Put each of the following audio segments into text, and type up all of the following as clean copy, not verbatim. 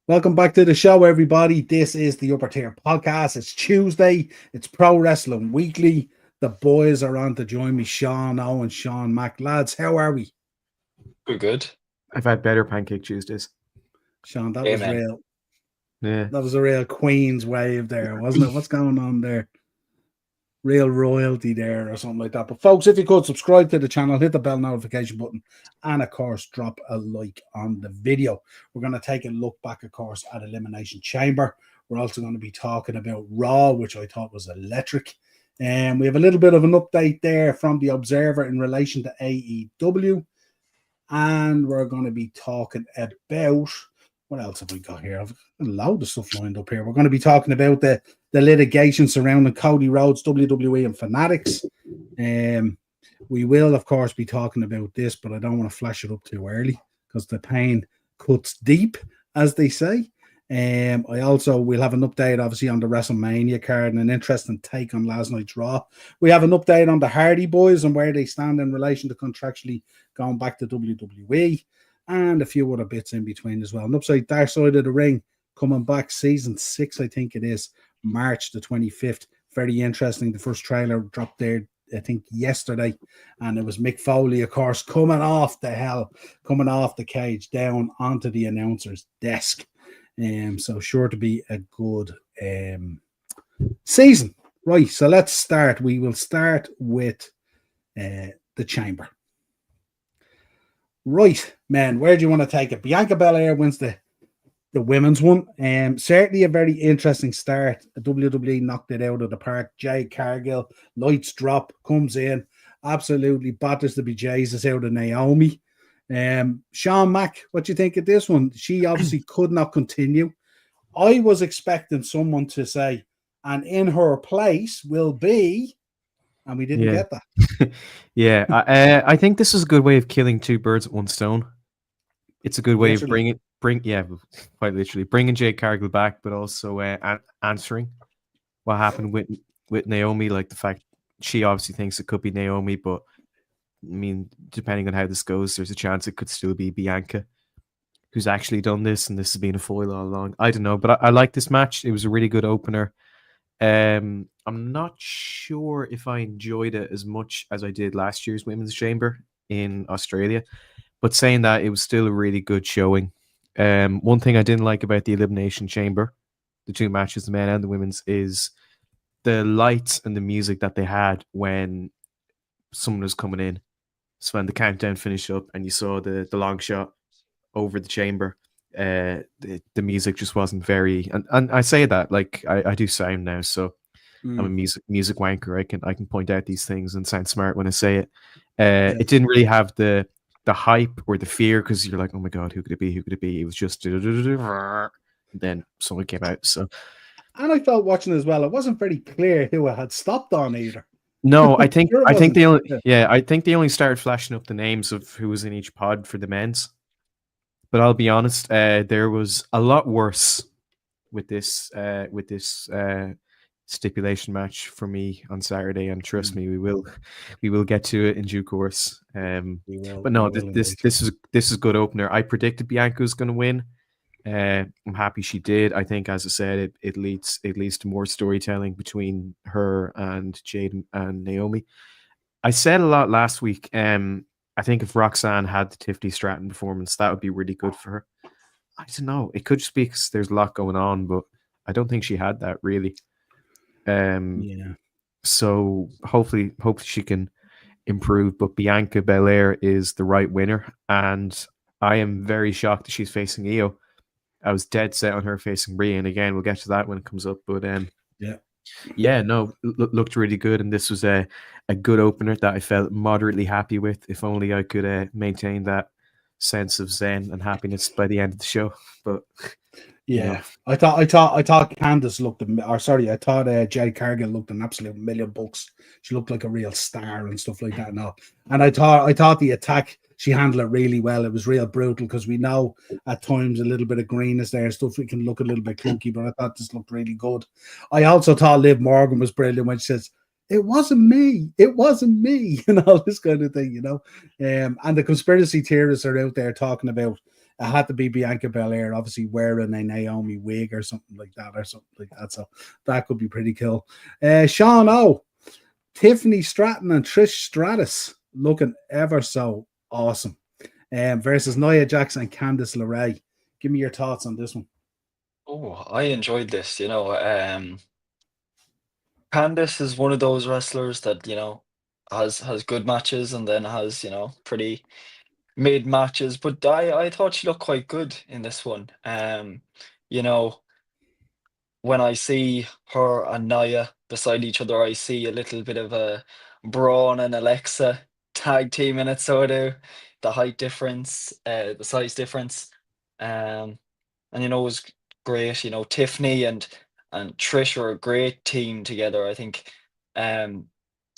Welcome back to the show, everybody. This is the Upper Tier Podcast. It's Tuesday. It's Pro Wrestling Weekly. The boys are on to join me, Sean Owen, Sean Mack. Lads, how are we? We're good. I've had better Pancake Tuesdays. Sean, that was Amen. real. Yeah. That was a real Queen's wave there, wasn't it? What's going on there? Real royalty there or something like that. But folks, if you could subscribe to the channel, hit the bell notification button, and of course, drop a like on the video. We're going to take a look back, of course, at Elimination Chamber. We're also going to be talking about Raw, which I thought was electric. And we have a little bit of an update there from the Observer in relation to AEW. And we're going to be talking about, what else have we got here? I've got a load of stuff lined up here. We're going to be talking about the litigation surrounding Cody Rhodes, WWE, and Fanatics. We will, of course, be talking about this, but I don't want to flash it up too early because the pain cuts deep, as they say. I also will have an update, obviously, on the WrestleMania card and an interesting take on last night's Raw. We have an update on the Hardy Boys and where they stand in relation to contractually going back to WWE, and a few other bits in between as well. And upside Dark Side of the Ring coming back, season 6, I think it is, March the 25th. Very interesting. The first trailer dropped there, I think, yesterday, and it was Mick Foley, of course, coming off the cage down onto the announcer's desk. So sure to be a good season. Right, so let's start. We will start with the Chamber. Right, man, where do you want to take it? Bianca Belair wins the women's one. Certainly a very interesting start. WWE knocked it out of the park. Jade Cargill, lights drop, comes in, absolutely batters the bejesus out of Naomi. Sean Mack, what do you think of this one? She obviously could not continue. I was expecting someone to say, and in her place will be, and we didn't get that. Yeah, I think this is a good way of killing two birds with one stone. It's a good way of quite literally bringing Jade Cargill back, but also answering what happened with Naomi, like the fact she obviously thinks it could be Naomi, but I mean, depending on how this goes, there's a chance it could still be Bianca who's actually done this, and this has been a foil all along. I don't know, but I like this match. It was a really good opener. I'm not sure if I enjoyed it as much as I did last year's Women's Chamber in Australia, but saying that, it was still a really good showing. One thing I didn't like about the Elimination Chamber, the two matches, the men and the women's, is the lights and the music that they had when someone was coming in. So when the countdown finished up and you saw the long shot over the chamber, the music just wasn't very, and I say that like I do sound now, so I'm a music wanker. I can point out these things and sound smart when I say it. It didn't really have the hype or the fear, because you're like, oh my god, who could it be? Who could it be? It was just and then someone came out. So, and I felt watching as well, it wasn't very clear who it had stopped on either. No, I think they only started flashing up the names of who was in each pod for the men's. But I'll be honest, there was a lot worse with this stipulation match for me on Saturday, and trust me, we will get to it in due course. But no, this is a good opener. I predicted Bianca was going to win. I'm happy she did. I think, as I said, it leads to more storytelling between her and Jade and Naomi. I said a lot last week. I think if Roxanne had the Tiffany Stratton performance, that would be really good for her. I don't know. It could just be because there's a lot going on, but I don't think she had that really. So hopefully she can improve. But Bianca Belair is the right winner, and I am very shocked that she's facing Io. I was dead set on her facing Rhea, and again, we'll get to that when it comes up. But looked really good, and this was a good opener that I felt moderately happy with. If only I could maintain that sense of zen and happiness by the end of the show. But I thought Candice looked, I thought Jade Cargill looked an absolute $1,000,000. She looked like a real star and stuff like that. And I thought the attack, she handled it really well. It was real brutal, because we know at times a little bit of greenness there and stuff, it can look a little bit clunky, but I thought this looked really good. I also thought Liv Morgan was brilliant when she says, "It wasn't me, and all this kind of thing, And the conspiracy theorists are out there talking about it had to be Bianca Belair, obviously wearing a Naomi wig or something like that, So that could be pretty cool. Sean O, Tiffany Stratton and Trish Stratus looking ever so awesome. Versus Nia Jax and Candice LeRae. Give me your thoughts on this one. Oh, I enjoyed this. Candice is one of those wrestlers that, has good matches and then has, pretty mid matches. But I thought she looked quite good in this one. You know, when I see her and Nia beside each other, I see a little bit of a Braun and Alexa tag team in it. So I do. The height difference, the size difference. Um, and it was great. Tiffany and Trish are a great team together. I think um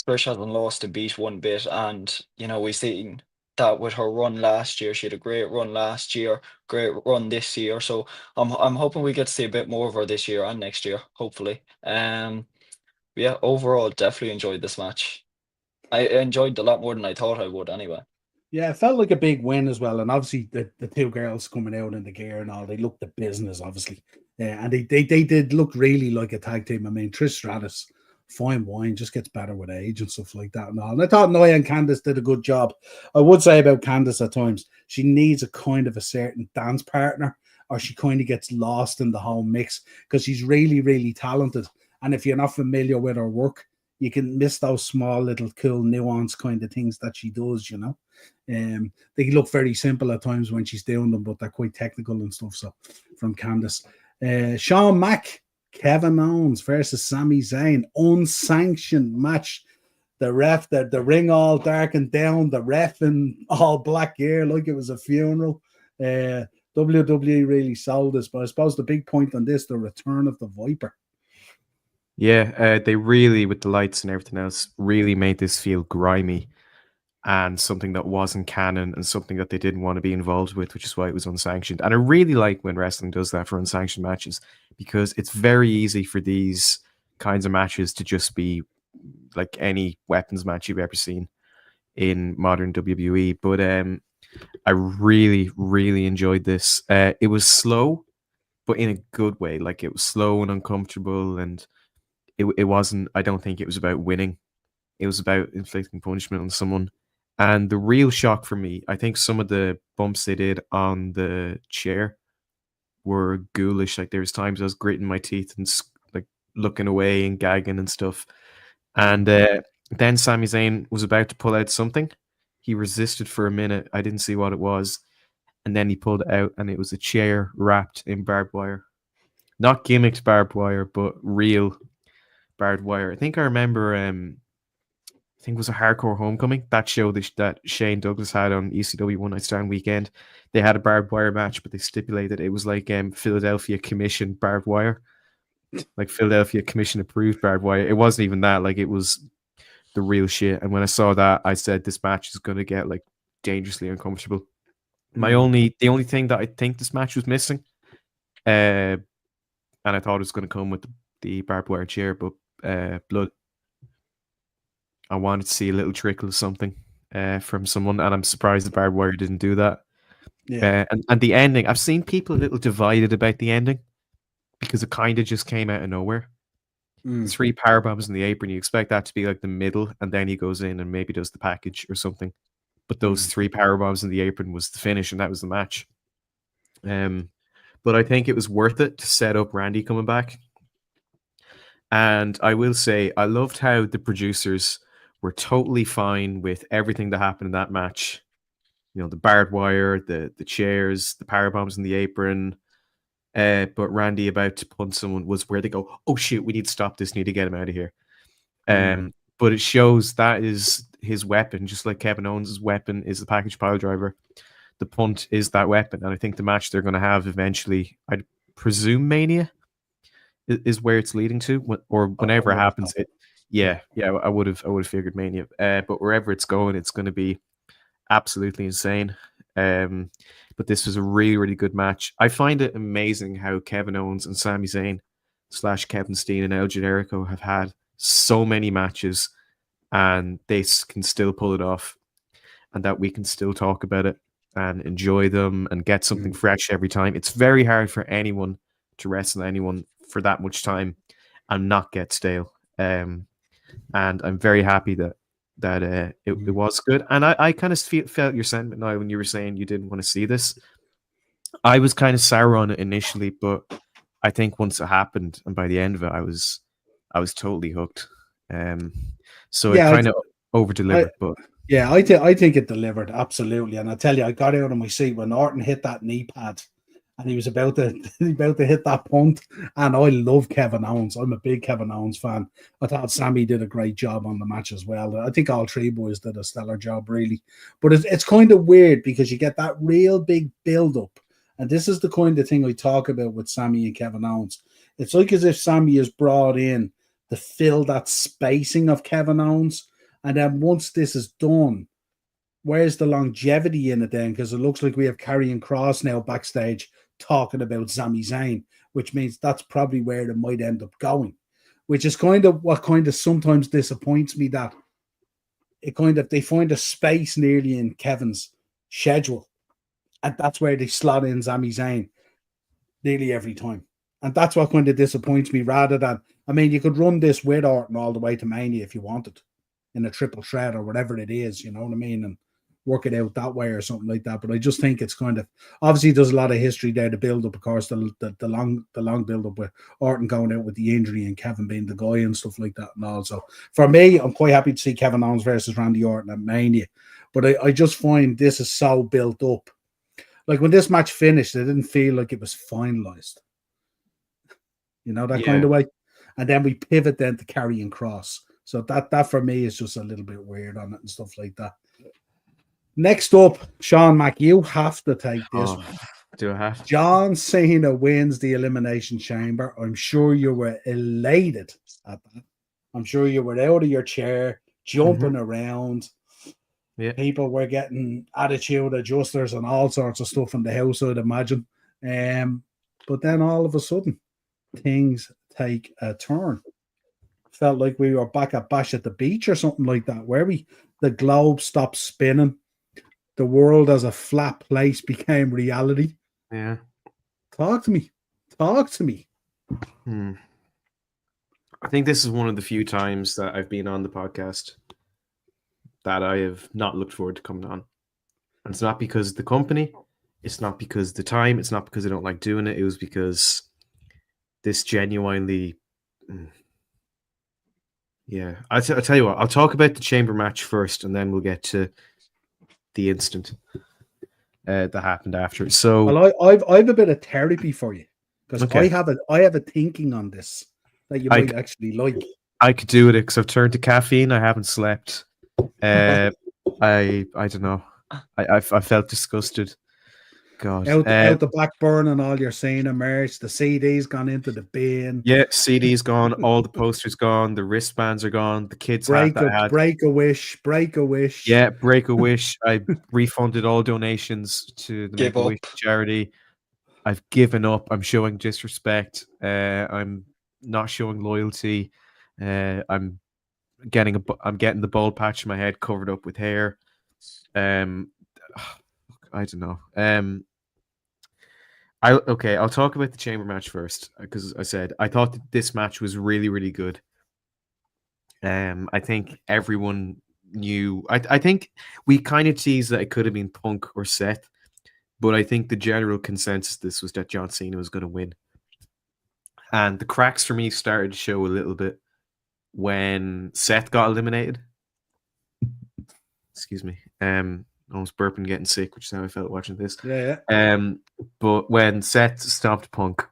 Trish hasn't lost a beat one bit, and we've seen that with her run last year. She had a great run last year, great run this year. So I'm hoping we get to see a bit more of her this year and next year, hopefully. Yeah, overall, definitely enjoyed this match. I enjoyed it a lot more than I thought I would anyway. Yeah, it felt like a big win as well. And obviously the two girls coming out in the gear and all, they looked the business, obviously. Yeah, and they did look really like a tag team. I mean, Trish Stratus, fine wine, just gets better with age and stuff like that and all. And I thought Nia and Candice did a good job. I would say about Candice at times, she needs a kind of a certain dance partner, or she kind of gets lost in the whole mix because she's really, really talented. And if you're not familiar with her work, you can miss those small little cool nuance kind of things that she does, They look very simple at times when she's doing them, but they're quite technical and stuff. So from Candice. Sean Mack, Kevin Owens versus Sami Zayn, unsanctioned match. The ref, the ring all darkened down, the ref in all black gear like it was a funeral. WWE really sold this, but I suppose the big point on this, the return of the Viper. Yeah, they really, with the lights and everything else, really made this feel grimy and something that wasn't canon and something that they didn't want to be involved with, which is why it was unsanctioned. And I really like when wrestling does that for unsanctioned matches, because it's very easy for these kinds of matches to just be like any weapons match you've ever seen in modern WWE. But I really, really enjoyed this. It was slow, but in a good way. Like, it was slow and uncomfortable, and it wasn't, I don't think it was about winning. It was about inflicting punishment on someone. And the real shock for me, I think some of the bumps they did on the chair were ghoulish. Like, there was times I was gritting my teeth and like looking away and gagging and stuff. And then Sami Zayn was about to pull out something. He resisted for a minute. I didn't see what it was. And then he pulled it out, and it was a chair wrapped in barbed wire. Not gimmicked barbed wire, but real barbed wire. I think I remember I think it was a Hardcore Homecoming, that show that Shane Douglas had on ECW One Night Stand Weekend. They had a barbed wire match, but they stipulated it was like Philadelphia Commission barbed wire, like Philadelphia Commission approved barbed wire. It wasn't even that, like, it was the real shit. And when I saw that, I said this match is going to get like dangerously uncomfortable. The only thing that I think this match was missing, and I thought it was going to come with the barbed wire chair, but blood. I wanted to see a little trickle of something from someone, and I'm surprised the barbed wire didn't do that. Yeah. And the ending, I've seen people a little divided about the ending because it kind of just came out of nowhere. 3 power bombs in the apron, you expect that to be like the middle, and then he goes in and maybe does the package or something. But those 3 power bombs in the apron was the finish, and that was the match. But I think it was worth it to set up Randy coming back. And I will say, I loved how the producers were totally fine with everything that happened in that match. The barbed wire, the chairs, the power bombs in the apron. But Randy about to punch someone was where they go, oh shit, we need to stop this, need to get him out of here. But it shows that is his weapon, just like Kevin Owens' weapon is the package pile driver. The punt is that weapon. And I think the match they're going to have eventually, I'd presume Mania is where it's leading to, or whenever it happens. I would have figured Mania. But wherever it's going to be absolutely insane. But this was a really, really good match. I find it amazing how Kevin Owens and Sami Zayn / Kevin Steen and El Generico have had so many matches, and they can still pull it off, and that we can still talk about it. and enjoy them and get something fresh every time. It's very hard for anyone to wrestle anyone for that much time and not get stale. And I'm very happy that it was good. And I kind of felt your sentiment now when you were saying you didn't want to see this. I was kind of sour on it initially, but I think once it happened and by the end of it, I was totally hooked. So it kind of over delivered, but yeah, I think it delivered absolutely. And I tell you, I got out of my seat when Orton hit that knee pad, and he was about to hit that punt. And I love Kevin Owens. I'm a big Kevin Owens fan. I thought Sammy did a great job on the match as well. I think all three boys did a stellar job, really. But it's kind of weird because you get that real big build up, and this is the kind of thing I talk about with Sammy and Kevin Owens. It's like as if Sammy is brought in to fill that spacing of Kevin Owens. And then once this is done, where's the longevity in it then? Because it looks like we have Karrion Kross now backstage talking about Sami Zayn, which means that's probably where it might end up going, which is kind of what kind of sometimes disappoints me, that it kind of, they find a space nearly in Kevin's schedule, and that's where they slot in Sami Zayn nearly every time. And that's what kind of disappoints me, rather than, I mean, you could run this with Orton all the way to Mania if you wanted, in a triple threat or whatever it is, you know what I mean, and work it out that way or something like that. But I just think it's kind of, obviously there's a lot of history there to build up, of course, the long build up with Orton going out with the injury and Kevin being the guy and stuff like that. And also, for me, I'm quite happy to see Kevin Owens versus Randy Orton at Mania. But I just find this is so built up. Like when this match finished, it didn't feel like it was finalized. You know, that kind of way. And then we pivot then to Karrion Kross. So that for me is just a little bit weird on it and stuff like that. Next up, Sean Mack, you have to take this one. Do I have to? John Cena wins the Elimination Chamber. I'm sure you were elated at that. I'm sure you were out of your chair, jumping around. Yeah. People were getting attitude adjusters and all sorts of stuff in the house, I'd imagine. But then all of a sudden, things take a turn. Felt like we were back at Bash at the Beach or something like that, where the globe stopped spinning. The world as a flat place became reality. Yeah. Talk to me. I think this is one of the few times that I've been on the podcast that I have not looked forward to coming on. And it's not because of the company. It's not because of the time. It's not because I don't like doing it. It was because this genuinely... Yeah. I'll tell you what. I'll talk about the chamber match first, and then we'll get to the instant that happened after. So, well, I have a bit of therapy for you, because okay. I have a thinking on this that you might actually like. I could do it because I've turned to caffeine. I haven't slept. I don't know. I felt disgusted. God, out the back burning all your Cena merch. The CD's gone into the bin. Yeah, CD's gone. All the posters gone. The wristbands are gone. The kids break a wish. Yeah, break a wish. I refunded all donations to the Make a Wish charity. I've given up. I'm showing disrespect. I'm not showing loyalty. I'm getting the bald patch in my head covered up with hair. I don't know. I'll talk about the chamber match first, because I said I thought that this match was really, really good. I think everyone knew. I think we kind of teased that it could have been Punk or Seth, but I think the general consensus this was that John Cena was going to win. And the cracks for me started to show a little bit when Seth got eliminated. Excuse me. Almost burping, getting sick, which is how I felt watching this. Yeah. But when Seth stopped Punk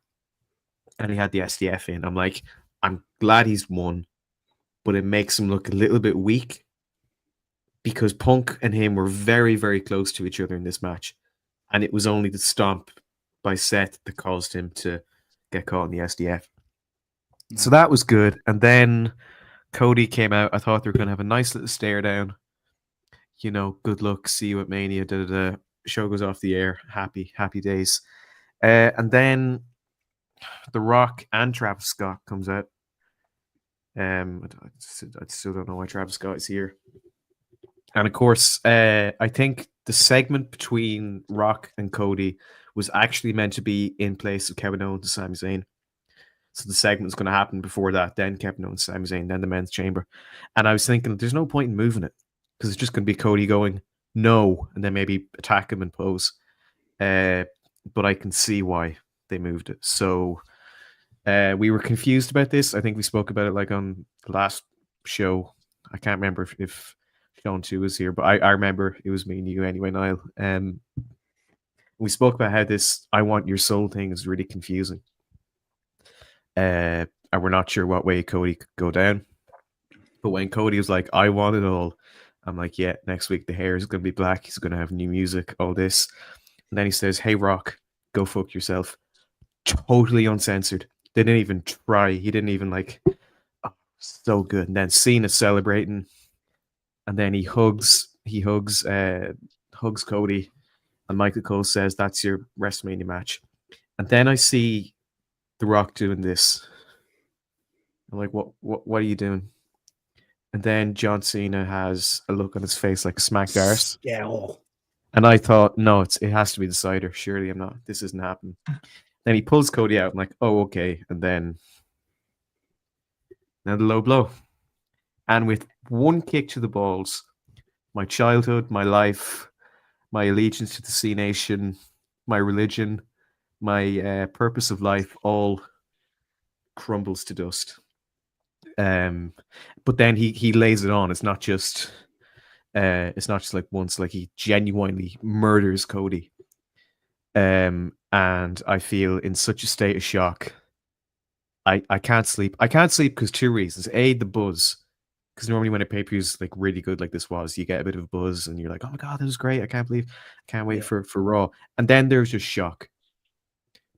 and he had the SDF in, I'm like, I'm glad he's won, but it makes him look a little bit weak, because Punk and him were very, very close to each other in this match, and it was only the stomp by Seth that caused him to get caught in the SDF. So that was good. And then Cody came out. I thought they were going to have a nice little stare down. You know, good luck, see you at Mania, show goes off the air, happy days. And then The Rock and Travis Scott comes out. I still don't know why Travis Scott is here. And of course, I think the segment between Rock and Cody was actually meant to be in place of Kevin Owens and Sami Zayn. So the segment was going to happen before that, then Kevin Owens, Sami Zayn, then the men's chamber. And I was thinking, there's no point in moving it because it's just going to be Cody going, no, and then maybe attack him and pose. But I can see why they moved it. So we were confused about this. I think we spoke about it like on the last show. I can't remember if Sean 2 was here, but I remember it was me and you anyway, Niall. We spoke about how this I want your soul thing is really confusing. And we're not sure what way Cody could go down. But when Cody was like, I want it all, I'm like, yeah, next week the hair is going to be black. He's going to have new music, all this. And then he says, hey, Rock, go fuck yourself. Totally uncensored. They didn't even try. He didn't even like, oh, so good. And then Cena celebrating. And then he hugs Cody. And Michael Cole says, that's your WrestleMania match. And then I see The Rock doing this. I'm like, what are you doing? And then John Cena has a look on his face like a smacked arse. Yeah. And I thought, no, it has to be the cider. Surely I'm not. This isn't happening. Then he pulls Cody out. I'm like, oh, okay. And then now the low blow. And with one kick to the balls, my childhood, my life, my allegiance to the C Nation, my religion, my purpose of life all crumbles to dust. But then he lays it on. It's not just like once, like he genuinely murders Cody. And I feel in such a state of shock. I can't sleep. I can't sleep because two reasons. A, the buzz. Because normally when a pay-per-view is like really good like this was, you get a bit of a buzz and you're like, oh my God, this is great. I can't wait for Raw. And then there's just shock.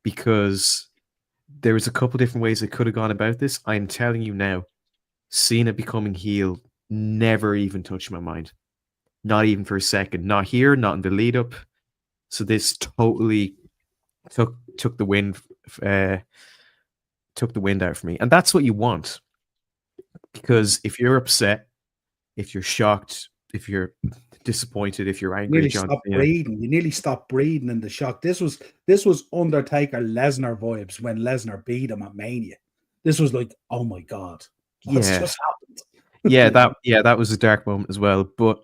Because there was a couple different ways it could have gone about this. I'm telling you now, Cena becoming heel never even touched my mind. Not even for a second. Not here, not in the lead up. So this totally took the wind out for me. And that's what you want. Because if you're upset, if you're shocked, if you're disappointed, if you're angry, you nearly stopped breathing in the shock. This was Undertaker Lesnar vibes when Lesnar beat him at Mania. This was like, oh my God, what's just happened? that was a dark moment as well. But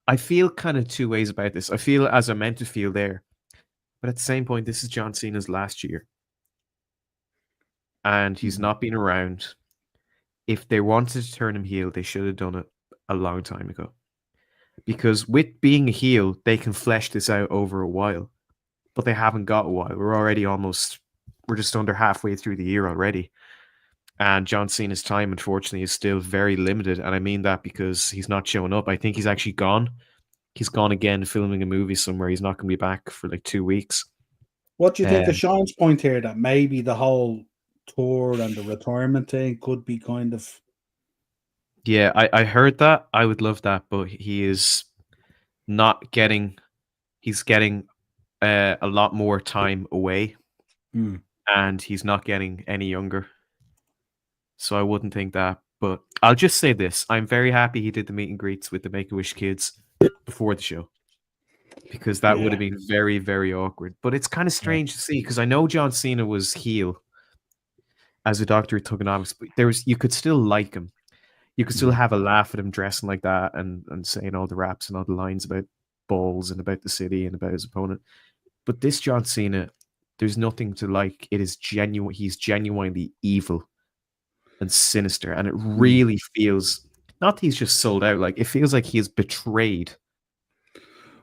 I feel kind of two ways about this. I feel as I meant to feel there, but at the same point, this is John Cena's last year, and he's not been around. If they wanted to turn him heel, they should have done it a long time ago. Because with being a heel, they can flesh this out over a while. But they haven't got a while. We're just under halfway through the year already. And John Cena's time, unfortunately, is still very limited. And I mean that because he's not showing up. I think he's actually gone. He's gone again filming a movie somewhere. He's not going to be back for like 2 weeks. What do you think of Sean's point here that maybe the whole tour and the retirement thing could be kind of... Yeah, I heard that. I would love that, but he is not getting... He's getting a lot more time away, and he's not getting any younger. So I wouldn't think that. But I'll just say this. I'm very happy he did the meet and greets with the Make-A-Wish kids before the show. Because that would have been very, very awkward. But it's kind of strange to see, because I know John Cena was heel as a Doctor of Thugonomics, but you could still like him. You could still have a laugh at him dressing like that and saying all the raps and all the lines about balls and about the city and about his opponent. But this John Cena, there's nothing to like. It is genuine. He's genuinely evil and sinister. And it really feels, not that he's just sold out, like it feels like he has betrayed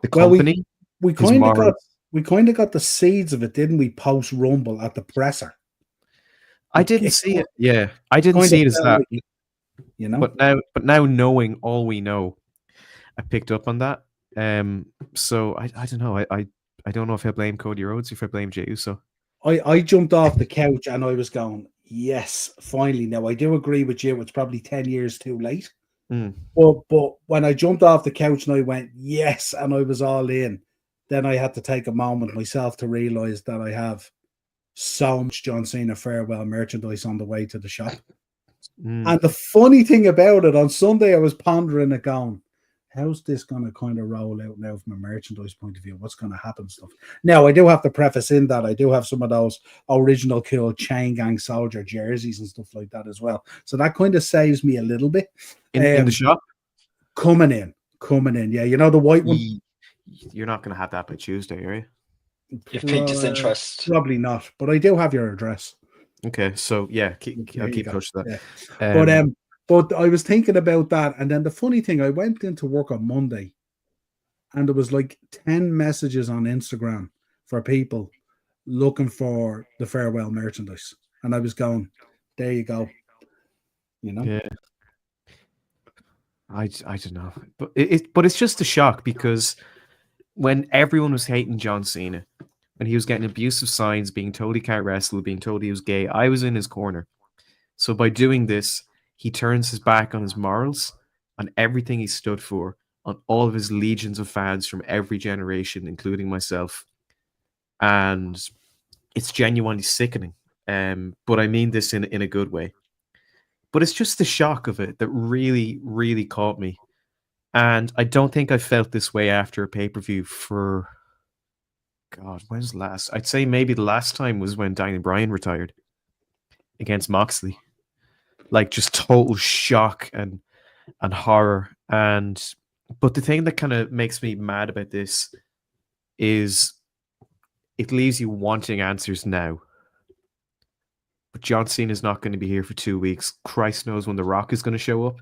the company. We kind of got the seeds of it, didn't we, post Rumble at the presser? I didn't see it. Yeah, I didn't see it as that. You know, but now knowing all we know, I picked up on that. So I don't know. I don't know if I blame Cody Rhodes, if I blame Jey Uso. I jumped off the couch and I was going, yes, finally. Now I do agree with you. It's probably 10 years too late. But when I jumped off the couch and I went, yes, and I was all in, then I had to take a moment myself to realize that I have so much John Cena farewell merchandise on the way to the shop. And the funny thing about it, on Sunday I was pondering it going, how's this going to kind of roll out now from a merchandise point of view? What's going to happen? Stuff. Now, I do have to preface in that I do have some of those original cool Chain Gang Soldier jerseys and stuff like that as well. So that kind of saves me a little bit. In the shop? Coming in. Yeah, you know the white one? You're not going to have that by Tuesday, are you? You've piqued his interest. Probably not, but I do have your address. Okay, so yeah, I'll keep pushing that. Yeah. But I was thinking about that, and then the funny thing, I went into work on Monday, and there was like 10 messages on Instagram for people looking for the farewell merchandise, and I was going, "There you go," you know. Yeah. I don't know, but it's just a shock because when everyone was hating John Cena, when he was getting abusive signs, being told he can't wrestle, being told he was gay, I was in his corner. So by doing this, he turns his back on his morals, on everything he stood for, on all of his legions of fans from every generation, including myself. And it's genuinely sickening. But I mean this in a good way. But it's just the shock of it that really, really caught me. And I don't think I felt this way after a pay-per-view for... God, when's the last? I'd say maybe the last time was when Daniel Bryan retired against Moxley. Like, just total shock and horror. But the thing that kind of makes me mad about this is it leaves you wanting answers now. But John Cena is not going to be here for 2 weeks. Christ knows when The Rock is going to show up.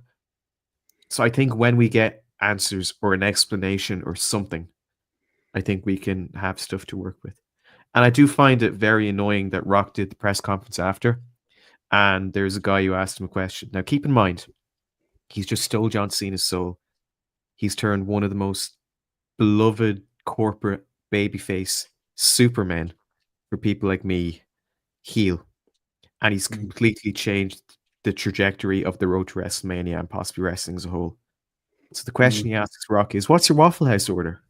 So I think when we get answers or an explanation or something, I think we can have stuff to work with. And I do find it very annoying that Rock did the press conference after, and there's a guy who asked him a question. Now, keep in mind, he's just stole John Cena's soul. He's turned one of the most beloved corporate babyface Supermen for people like me heel. And he's completely changed the trajectory of the road to WrestleMania and possibly wrestling as a whole. So the question he asks Rock is, what's your Waffle House order?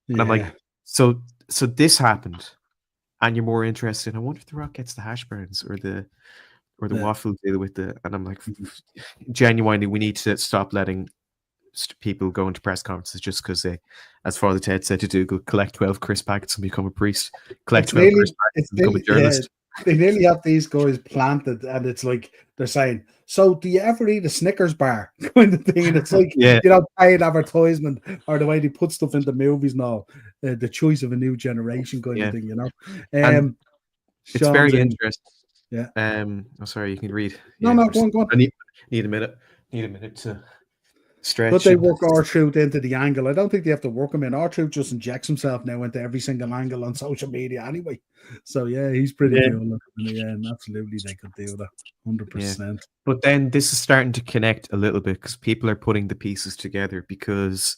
And I'm like, so this happened, and you're more interested. I wonder if The Rock gets the hash browns or the waffle deal with the. And I'm like, genuinely, we need to stop letting people go into press conferences just because they, as Father Ted said to Dougal, collect 12 crisp packets and become a priest. Collect 12 crisp packets and become a journalist. They nearly have these guys planted, and it's like they're saying, "So, do you ever eat a Snickers bar?" kind of thing. And it's like, you know, paid advertisement or the way they put stuff into movies now, the choice of a new generation kind of thing, you know. It's very interesting. Yeah. I'm sorry, you can read. No, go on. I need a minute. Need a minute to stretch. But they work R-Truth into the angle. I don't think they have to work him in. R-Truth just injects himself now into every single angle on social media anyway. So yeah, he's pretty cool. Yeah, and absolutely they could do that. 100%. Yeah. But then this is starting to connect a little bit because people are putting the pieces together because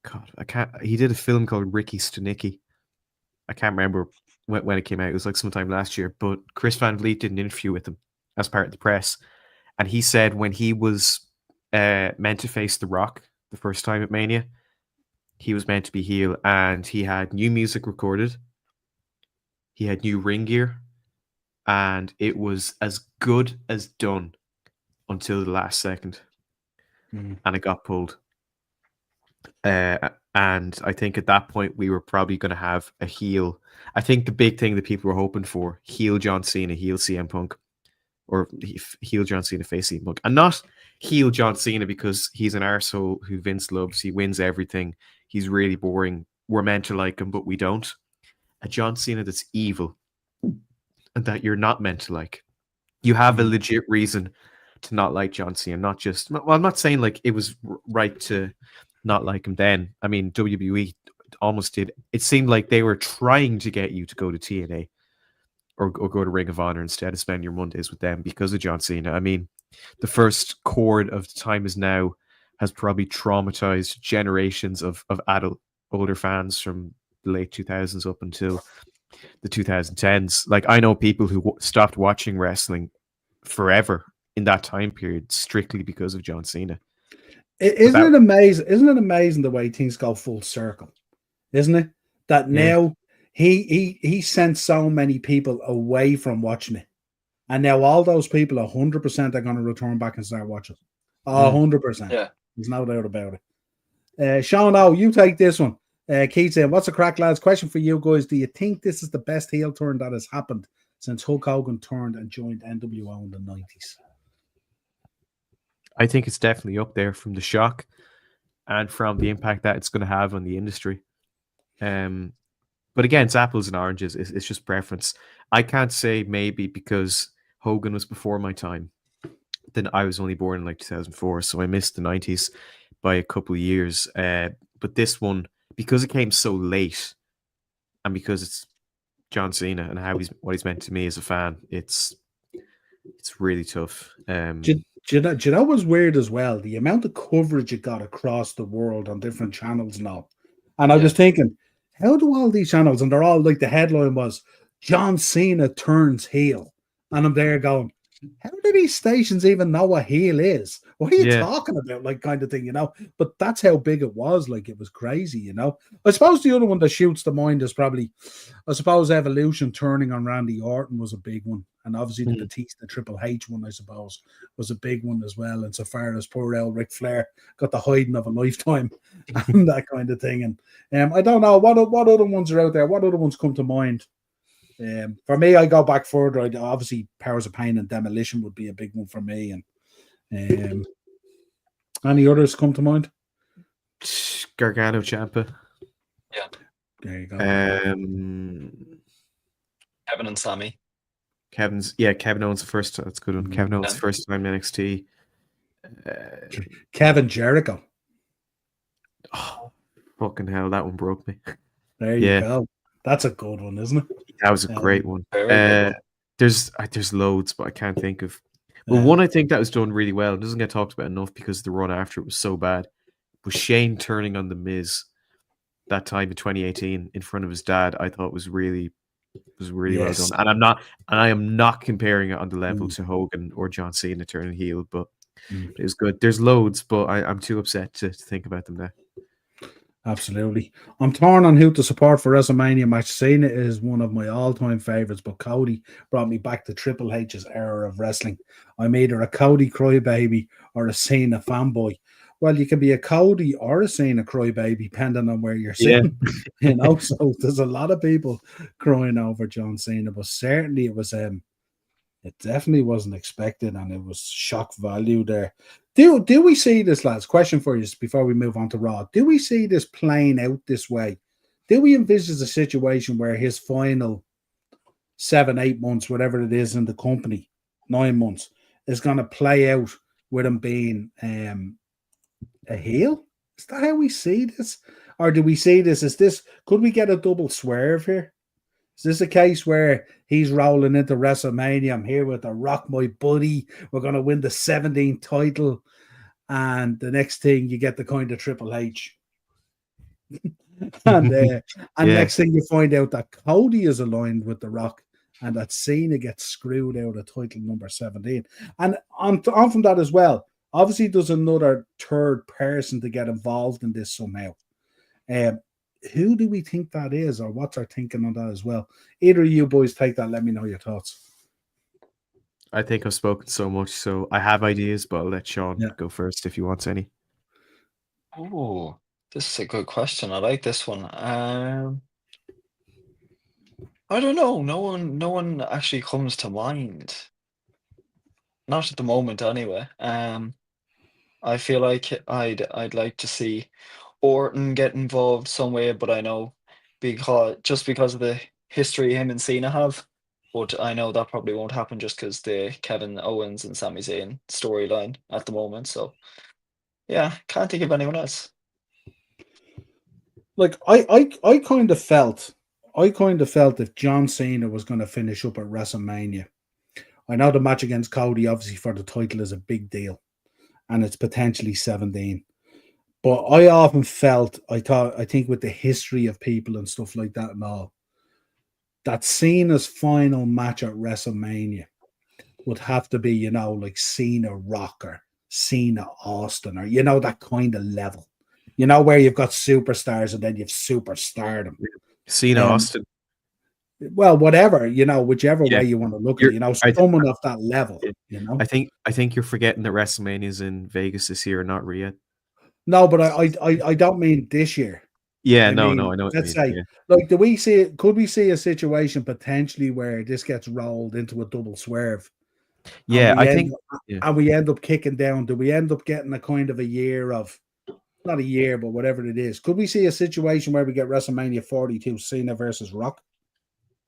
God, he did a film called Ricky Stenicki. I can't remember when it came out. It was like sometime last year. But Chris Van Vliet did an interview with him as part of the press. And he said when he was meant to face The Rock the first time at Mania, he was meant to be heel, and he had new music recorded, he had new ring gear, and it was as good as done until the last second, and it got pulled. And I think at that point we were probably going to have a heel. I think the big thing that people were hoping for, heel John Cena, heel CM Punk, or heel John Cena, face CM Punk, and not heel John Cena because he's an arsehole who Vince loves. He wins everything. He's really boring. We're meant to like him, but we don't. A John Cena that's evil and that you're not meant to like. You have a legit reason to not like John Cena, not just... Well, I'm not saying like it was right to not like him then. I mean, WWE almost did. It seemed like they were trying to get you to go to TNA or go to Ring of Honor instead of spend your Mondays with them because of John Cena. I mean, the first chord of The Time Is Now has probably traumatized generations of adult, older fans from the late 2000s up until the 2010s. Like, I know people who stopped watching wrestling forever in that time period strictly because of John Cena. Isn't it amazing? Isn't it amazing the way things go full circle? Isn't it? That now he sent so many people away from watching it. And now all those people 100% are going to return back and start watching. 100%. Yeah. There's no doubt about it. Sean O, you take this one. Keith saying, what's the crack, lads? Question for you guys. Do you think this is the best heel turn that has happened since Hulk Hogan turned and joined NWO in the 90s? I think it's definitely up there from the shock and from the impact that it's going to have on the industry. But again, it's apples and oranges. It's just preference. I can't say maybe because Hogan was before my time. Then I was only born in like 2004, so I missed the 90s by a couple of years. But this one, because it came so late, and because it's John Cena and what he's meant to me as a fan, it's really tough. Do you know what's weird as well? The amount of coverage it got across the world on different channels and all. And I was thinking, how do all these channels, and they're all like, the headline was John Cena turns heel. And I'm there going, how do these stations even know what heel is? What are you talking about? Like, kind of thing, you know? But that's how big it was. Like, it was crazy, you know? I suppose the other one that shoots the mind is probably, I suppose, Evolution turning on Randy Orton was a big one. And obviously the Batista Triple H one, I suppose, was a big one as well. And so far as poor old Ric Flair got the hiding of a lifetime and that kind of thing. And I don't know, what other ones are out there? What other ones come to mind? For me, I go back further. Obviously, Powers of Pain and Demolition would be a big one for me. And any others come to mind? Gargano Ciampa. Yeah. There you go. Kevin and Sammy. Kevin Owens the first. That's a good one. Kevin Owens first time NXT. Kevin Jericho. Oh, fucking hell! That one broke me. There you go. That's a good one, isn't it? That was a great one. Very There's loads, but I can't think of. Well, one I think that was done really well. It doesn't get talked about enough because the run after it was so bad. Was Shane turning on the Miz that time in 2018 in front of his dad? I thought was really well done. And I am not comparing it on the level to Hogan or John Cena turning heel, but it was good. There's loads, but I'm too upset to think about them now. Absolutely. I'm torn on who to support for WrestleMania match. Cena is one of my all-time favorites, but Cody brought me back to Triple H's era of wrestling. I'm either a Cody crybaby or a Cena fanboy. Well, you can be a Cody or a Cena crybaby, depending on where you're sitting. You know, so there's a lot of people crying over John Cena, but certainly it was it definitely wasn't expected, and it was shock value there. Do we see this, lads? Question for you before we move on to Raw. Do we see this playing out this way? Do we envisage a situation where his final 7-8 months, whatever it is in the company, 9 months, is going to play out with him being a heel? Is that how we see this? Or do we see this as this? Could we get a double swerve here? Is this a case where he's rolling into WrestleMania? I'm here with The Rock, my buddy. We're going to win the 17th title. And the next thing, you get the kind of Triple H. and next thing, you find out that Cody is aligned with The Rock and that Cena gets screwed out of title number 17. And on from that as well, obviously there's another third person to get involved in this somehow. Who do we think that is, or what's our thinking on that as well? Either of you boys take that. Let me know your thoughts. I think I've spoken so much, so I have ideas, but I'll let Sean go first if he wants any. Oh, this is a good question. I like this one. I don't know. No one actually comes to mind. Not at the moment, anyway. I feel like I'd like to see Orton get involved some way, but I know because of the history him and Cena have. But I know that probably won't happen just because the Kevin Owens and Sami Zayn storyline at the moment. So yeah, can't think of anyone else. Like I kind of felt if John Cena was going to finish up at WrestleMania. I know the match against Cody, obviously for the title, is a big deal, and it's potentially 17. But I often felt, I think with the history of people and stuff like that and all, that Cena's final match at WrestleMania would have to be, you know, like Cena Rock or Cena Austin, or, you know, that kind of level. You know, where you've got superstars and then you've superstardom. Cena Austin. Well, whatever, you know, whichever way you want to look at it, you know, someone of that level, you know. I think you're forgetting that WrestleMania's in Vegas this year, not Riyadh. No, but I don't mean this year. Yeah, I no, mean, I know what you let's mean. say, Yeah. like, could we see a situation potentially where this gets rolled into a double swerve, and Yeah, I think. Yeah. we end up kicking down? Do we end up getting a kind of a year of, not a year, but whatever it is? Could we see a situation where we get WrestleMania 42, Cena versus Rock?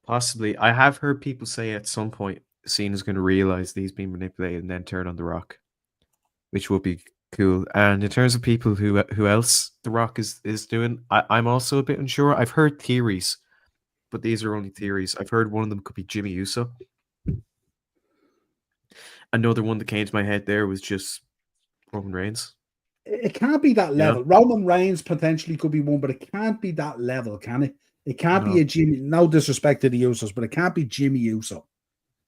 Possibly. I have heard people say at some point Cena's going to realize that he's being manipulated and then turn on The Rock, which would be cool. And in terms of people who else The Rock is doing, I'm also a bit unsure. I've heard theories, but these are only theories. I've heard one of them could be Jimmy Uso. Another one that came to my head there was just Roman Reigns. It can't be that level. Roman Reigns potentially could be one, but it can't be that level, can it? It can't be a Jimmy. No disrespect to the Usos, but it can't be Jimmy Uso.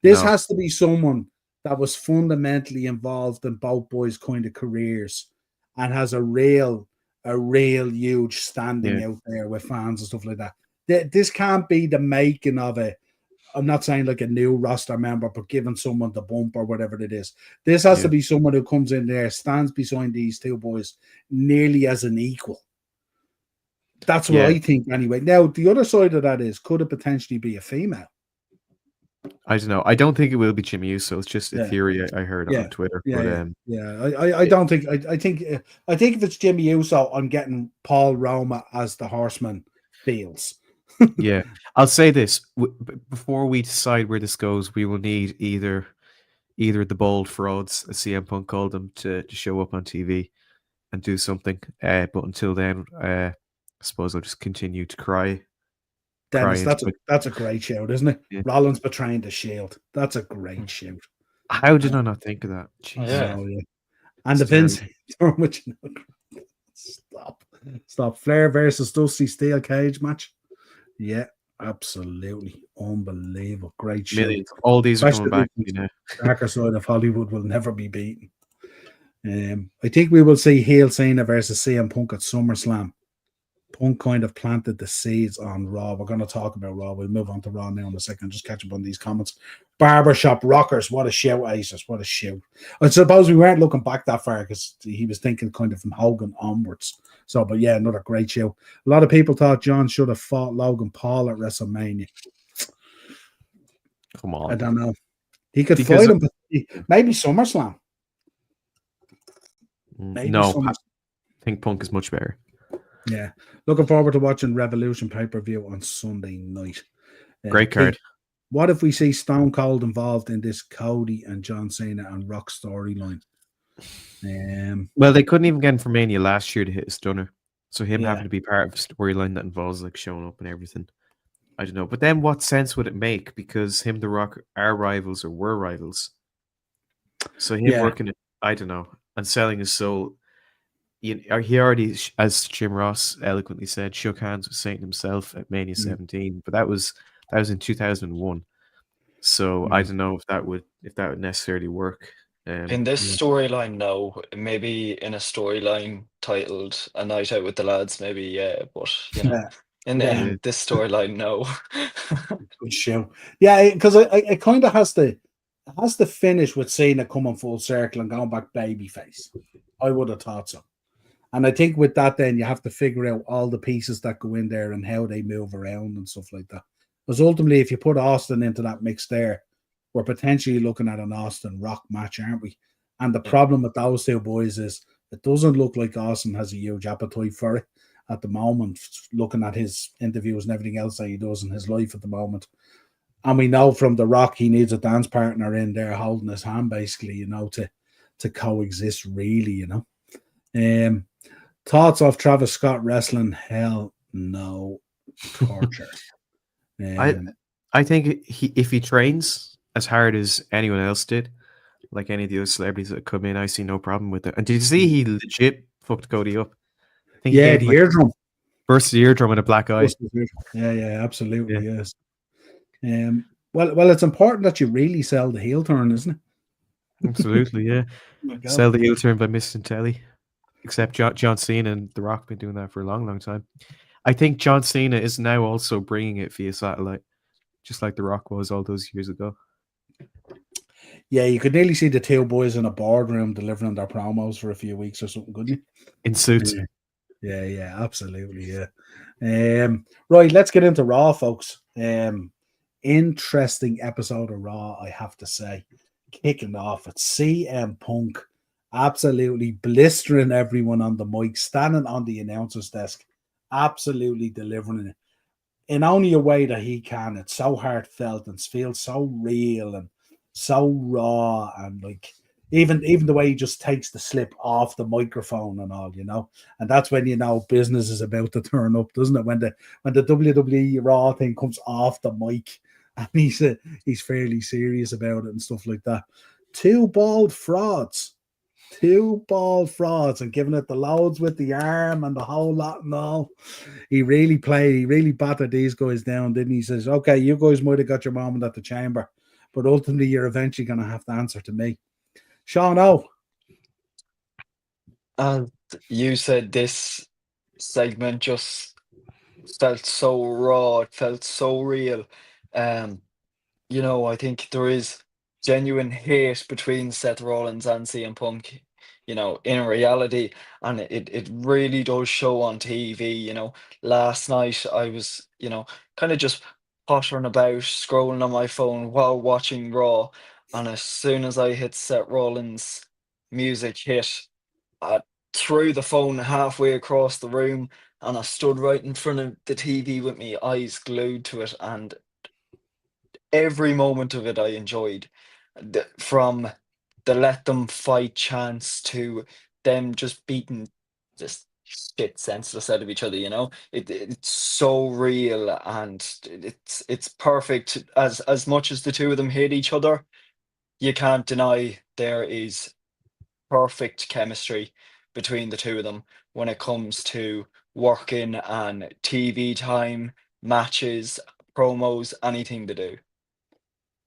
This has to be someone that was fundamentally involved in both boys' kind of careers and has a real huge standing out there with fans and stuff like that. This can't be the making of a. I'm not saying like a new roster member, but giving someone the bump or whatever it is. This has to be someone who comes in there, stands beside these two boys nearly as an equal. That's what I think anyway. Now, the other side of that is, could it potentially be a female? I don't know. I don't think it will be Jimmy Uso. It's just a theory I heard on Twitter. I don't think. I think if it's Jimmy Uso, I'm getting Paul Roma as the Horseman feels. Yeah, I'll say this before we decide where this goes. We will need either the bold frauds, as CM Punk called them, to show up on TV and do something. But until then, I suppose I'll just continue to cry. Dennis, that's a great shout, isn't it? Yeah. Rollins betraying the Shield. That's a great shout. How did I not think of that? Yeah. And the Vince stop. Flair versus Dusty steel cage match. Yeah, absolutely unbelievable. Great show. All these are coming back. Darker side of Hollywood will never be beaten. I think we will see heel Cena versus CM Punk at SummerSlam. Punk kind of planted the seeds on Raw. We're going to talk about Raw. We'll move on to Raw now in a second. Just catch up on these comments. Barbershop Rockers. What a shout, Aces. What a shout. I suppose we weren't looking back that far because he was thinking kind of from Hogan onwards. So, but yeah, another great show. A lot of people thought John should have fought Logan Paul at WrestleMania. Come on. I don't know. He could fight him, but maybe SummerSlam. Maybe SummerSlam. I think Punk is much better. Yeah. Looking forward to watching Revolution pay-per-view on Sunday night. Great card. What if we see Stone Cold involved in this Cody and John Cena and Rock storyline? Well, they couldn't even get him for Mania last year to hit a stunner. So him having to be part of a storyline that involves like showing up and everything. I don't know. But then what sense would it make? Because him and The Rock are rivals or were rivals. So him working it, I don't know, and selling his soul. He already, as Jim Ross eloquently said, shook hands with Satan himself at Mania 17, but that was in 2001. So I don't know if that would necessarily work. In this storyline, no. Maybe in a storyline titled "A Night Out with the Lads," maybe but in this storyline, no. Good show. Yeah, because it kind of has to finish with Cena coming full circle and going back babyface. I would have thought so. And I think with that, then you have to figure out all the pieces that go in there and how they move around and stuff like that. Because ultimately, if you put Austin into that mix there, we're potentially looking at an Austin Rock match, aren't we? And the problem with those two boys is it doesn't look like Austin has a huge appetite for it at the moment, looking at his interviews and everything else that he does in his life at the moment. And we know from The Rock, he needs a dance partner in there holding his hand, basically, to coexist, really, Thoughts of Travis Scott wrestling? Hell no. Torture. I think if he trains as hard as anyone else did, like any of the other celebrities that come in, I see no problem with it. And did you see he legit fucked Cody up? I think the eardrum. Burst the eardrum in a black eye. Yeah, absolutely, yes. Well, it's important that you really sell the heel turn, isn't it? Absolutely, yeah. Sell the heel turn by missing telly. Except John Cena and The Rock been doing that for a long, long time. I think John Cena is now also bringing it via satellite, just like The Rock was all those years ago. Yeah, you could nearly see the two boys in a boardroom delivering their promos for a few weeks or something, couldn't you? In suits. Yeah, absolutely, yeah. Right, let's get into Raw, folks. Interesting episode of Raw, I have to say. Kicking off at CM Punk, absolutely blistering everyone on the mic, standing on the announcer's desk, absolutely delivering it in only a way that he can. It's so heartfelt and feels so real and so raw, and like even the way he just takes the slip off the microphone and all, and that's when business is about to turn up, doesn't it? When the WWE Raw thing comes off the mic and he's fairly serious about it and stuff like that. Two bald frauds and giving it the loads with the arm and the whole lot and all. He really battered these guys down, didn't he? He says, okay, you guys might have got your moment at the chamber, but ultimately you're eventually going to have to answer to me. Sean O. And you said this segment just felt so raw, it felt so real. I think there is genuine hate between Seth Rollins and CM Punk, in reality, and it really does show on TV. Last night I was, kind of just pottering about, scrolling on my phone while watching Raw, and as soon as I hit Seth Rollins' music hit, I threw the phone halfway across the room, and I stood right in front of the TV with my eyes glued to it, and every moment of it I enjoyed. From the let them fight chance to them just beating this shit senseless out of each other, it's so real, and it's perfect. As much as the two of them hate each other, you can't deny there is perfect chemistry between the two of them when it comes to working and TV time, matches, promos, anything to do.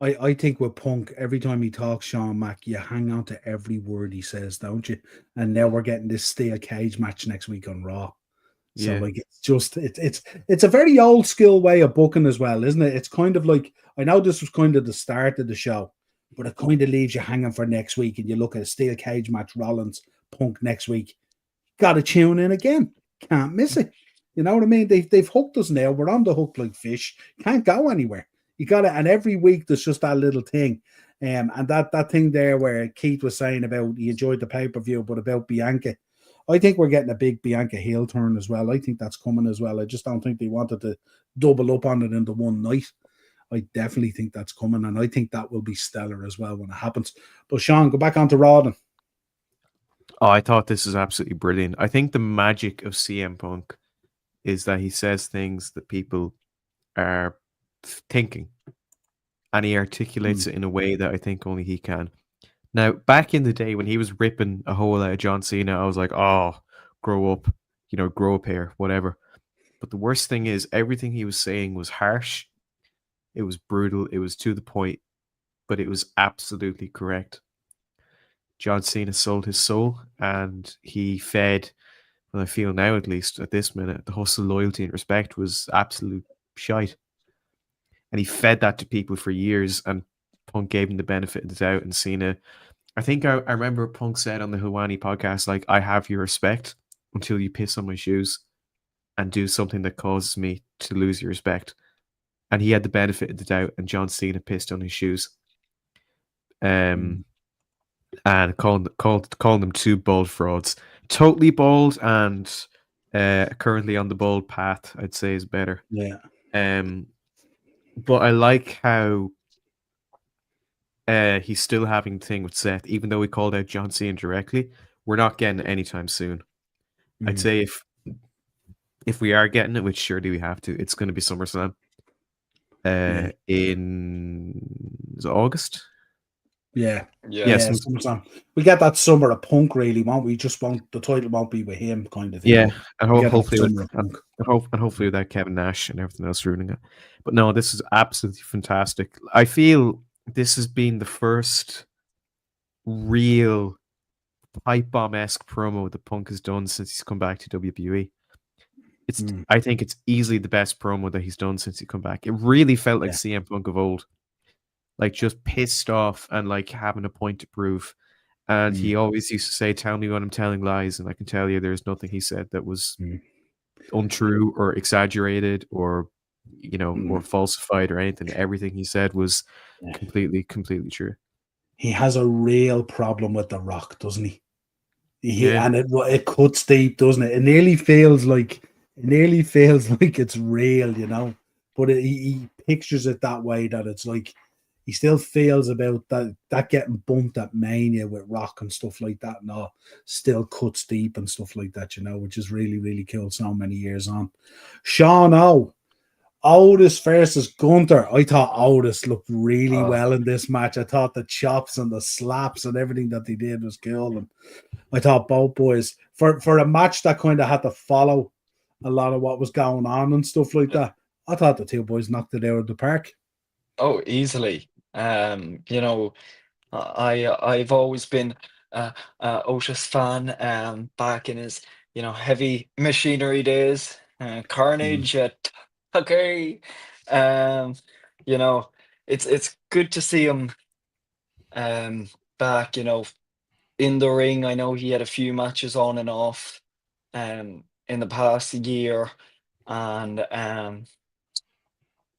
I think with Punk, every time he talks, Sean Mack, you hang on to every word he says, don't you? And now we're getting this steel cage match next week on Raw. So like it's a very old school way of booking as well, isn't it? It's kind of like, I know this was kind of the start of the show, but it kind of leaves you hanging for next week, and you look at a steel cage match, Rollins Punk next week. Got to tune in again. Can't miss it. You know what I mean? They've hooked us now. We're on the hook like fish. Can't go anywhere. You got it. And every week there's just that little thing. And that thing there where Keith was saying about he enjoyed the pay-per-view, but about Bianca. I think we're getting a big Bianca heel turn as well. I think that's coming as well. I just don't think they wanted to double up on it in the one night. I definitely think that's coming, and I think that will be stellar as well when it happens. But Sean, go back onto Raw then. Oh, I thought this was absolutely brilliant. I think the magic of CM Punk is that he says things that people are thinking, and he articulates it in a way that I think only he can. Now, back in the day when he was ripping a hole out of John Cena, I was like, oh, grow up, grow up here, whatever. But the worst thing is everything he was saying was harsh. It was brutal. It was to the point, but it was absolutely correct. John Cena sold his soul, and he fed, well, I feel now at least at this minute, the hustle, loyalty, and respect was absolute shite. And he fed that to people for years, and Punk gave him the benefit of the doubt. And Cena, I think I remember Punk said on the Hawani podcast, like, I have your respect until you piss on my shoes and do something that causes me to lose your respect. And he had the benefit of the doubt, and John Cena pissed on his shoes. And calling them two bald frauds. Totally bald and currently on the bald path, I'd say, is better. Yeah. But I like how he's still having the thing with Seth, even though we called out John Cena directly. We're not getting it anytime soon. I'd say if we are getting it, which surely we have to, it's going to be SummerSlam. In August. Yeah. SummerSlam. We get that summer of Punk, really, won't we? Just won't, the title won't be with him, kind of thing. Yeah, and hopefully without Kevin Nash and everything else ruining it. But no, this is absolutely fantastic. I feel this has been the first real pipe bomb-esque promo that Punk has done since he's come back to WWE. I think it's easily the best promo that he's done since he come back. It really felt like CM Punk of old. like just pissed off and like having a point to prove. And he always used to say, "Tell me when I'm telling lies," and I can tell you, there's nothing he said that was untrue or exaggerated or or falsified or anything. Everything he said was completely true. He has a real problem with The Rock, doesn't he? Yeah. And it cuts deep, doesn't it? It nearly feels like it's real, you know. But he pictures it that way, that it's like he still feels about that getting bumped at Mania with Rock and stuff like that, and all still cuts deep and stuff like that, you know, which is really, really cool so many years on. Sean O. Otis versus Gunther. I thought Otis looked really well in this match. I thought the chops and the slaps and everything that they did was cool. And I thought both boys, for a match that kind of had to follow a lot of what was going on and stuff like that, I thought the two boys knocked it out of the park. Oh, easily. You know, I've always been Otis fan back in his heavy machinery days, Carnage at Tucker. Um, you know, it's good to see him back. In the ring. I know he had a few matches on and off in the past year, and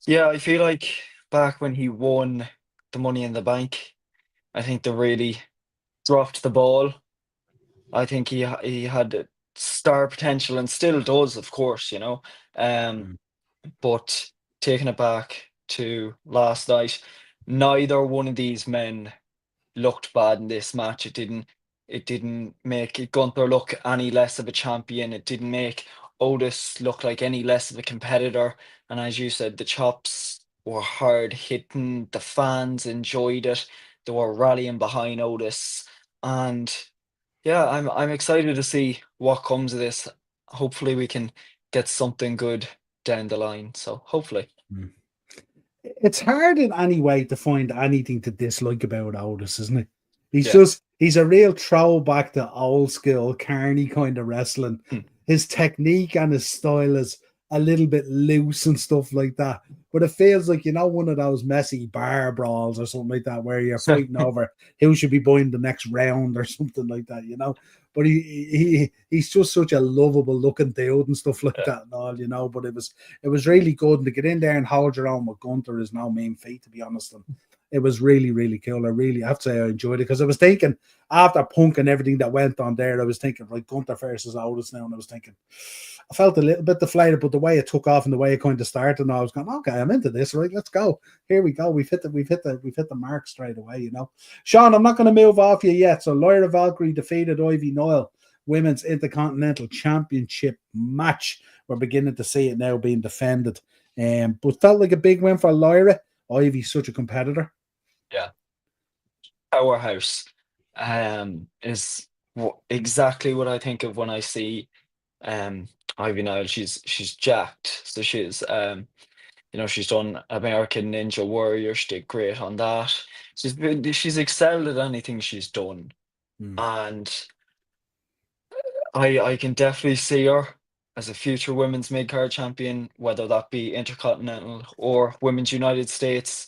yeah, I feel like back when he won the Money in the Bank, I think they really dropped the ball. I think he had star potential and still does, of course, Um, but taking it back to last night, neither one of these men looked bad in this match. It didn't make Gunther look any less of a champion. It didn't make Otis look like any less of a competitor. And as you said, the chops were hard hitting. The fans enjoyed it. They were rallying behind Otis. And yeah, I'm excited to see what comes of this. Hopefully we can get something good down the line. So hopefully. It's hard in any way to find anything to dislike about Otis, isn't it? Yeah. He's a real throwback to old school carny kind of wrestling. His technique and his style is a little bit loose and stuff like that. But it feels like, one of those messy bar brawls or something like that, where you're fighting over who should be buying the next round or something like that, But he's just such a lovable looking dude and stuff like that and all, But it was really good. And to get in there and hold your own with Gunther is no mean feat, to be honest. And it was really, really cool. I have to say I enjoyed it, because I was thinking, after Punk and everything that went on there, I was thinking, right, Gunther versus Otis now, and I was thinking, I felt a little bit deflated, but the way it took off and the way it kind of started, and I was going, okay, I'm into this, right? Let's go. Here we go. We've hit the mark straight away, Sean, I'm not going to move off you yet. So Lyra Valkyrie defeated Ivy Niall, Women's Intercontinental Championship match. We're beginning to see it now being defended. But felt like a big win for Lyra. Ivy's such a competitor. Yeah. Powerhouse is exactly what I think of when I see Ivy Niall. She's jacked. So she's she's done American Ninja Warrior. She did great on that. She's excelled at anything she's done. And I can definitely see her as a future women's mid-card champion, whether that be Intercontinental or Women's United States.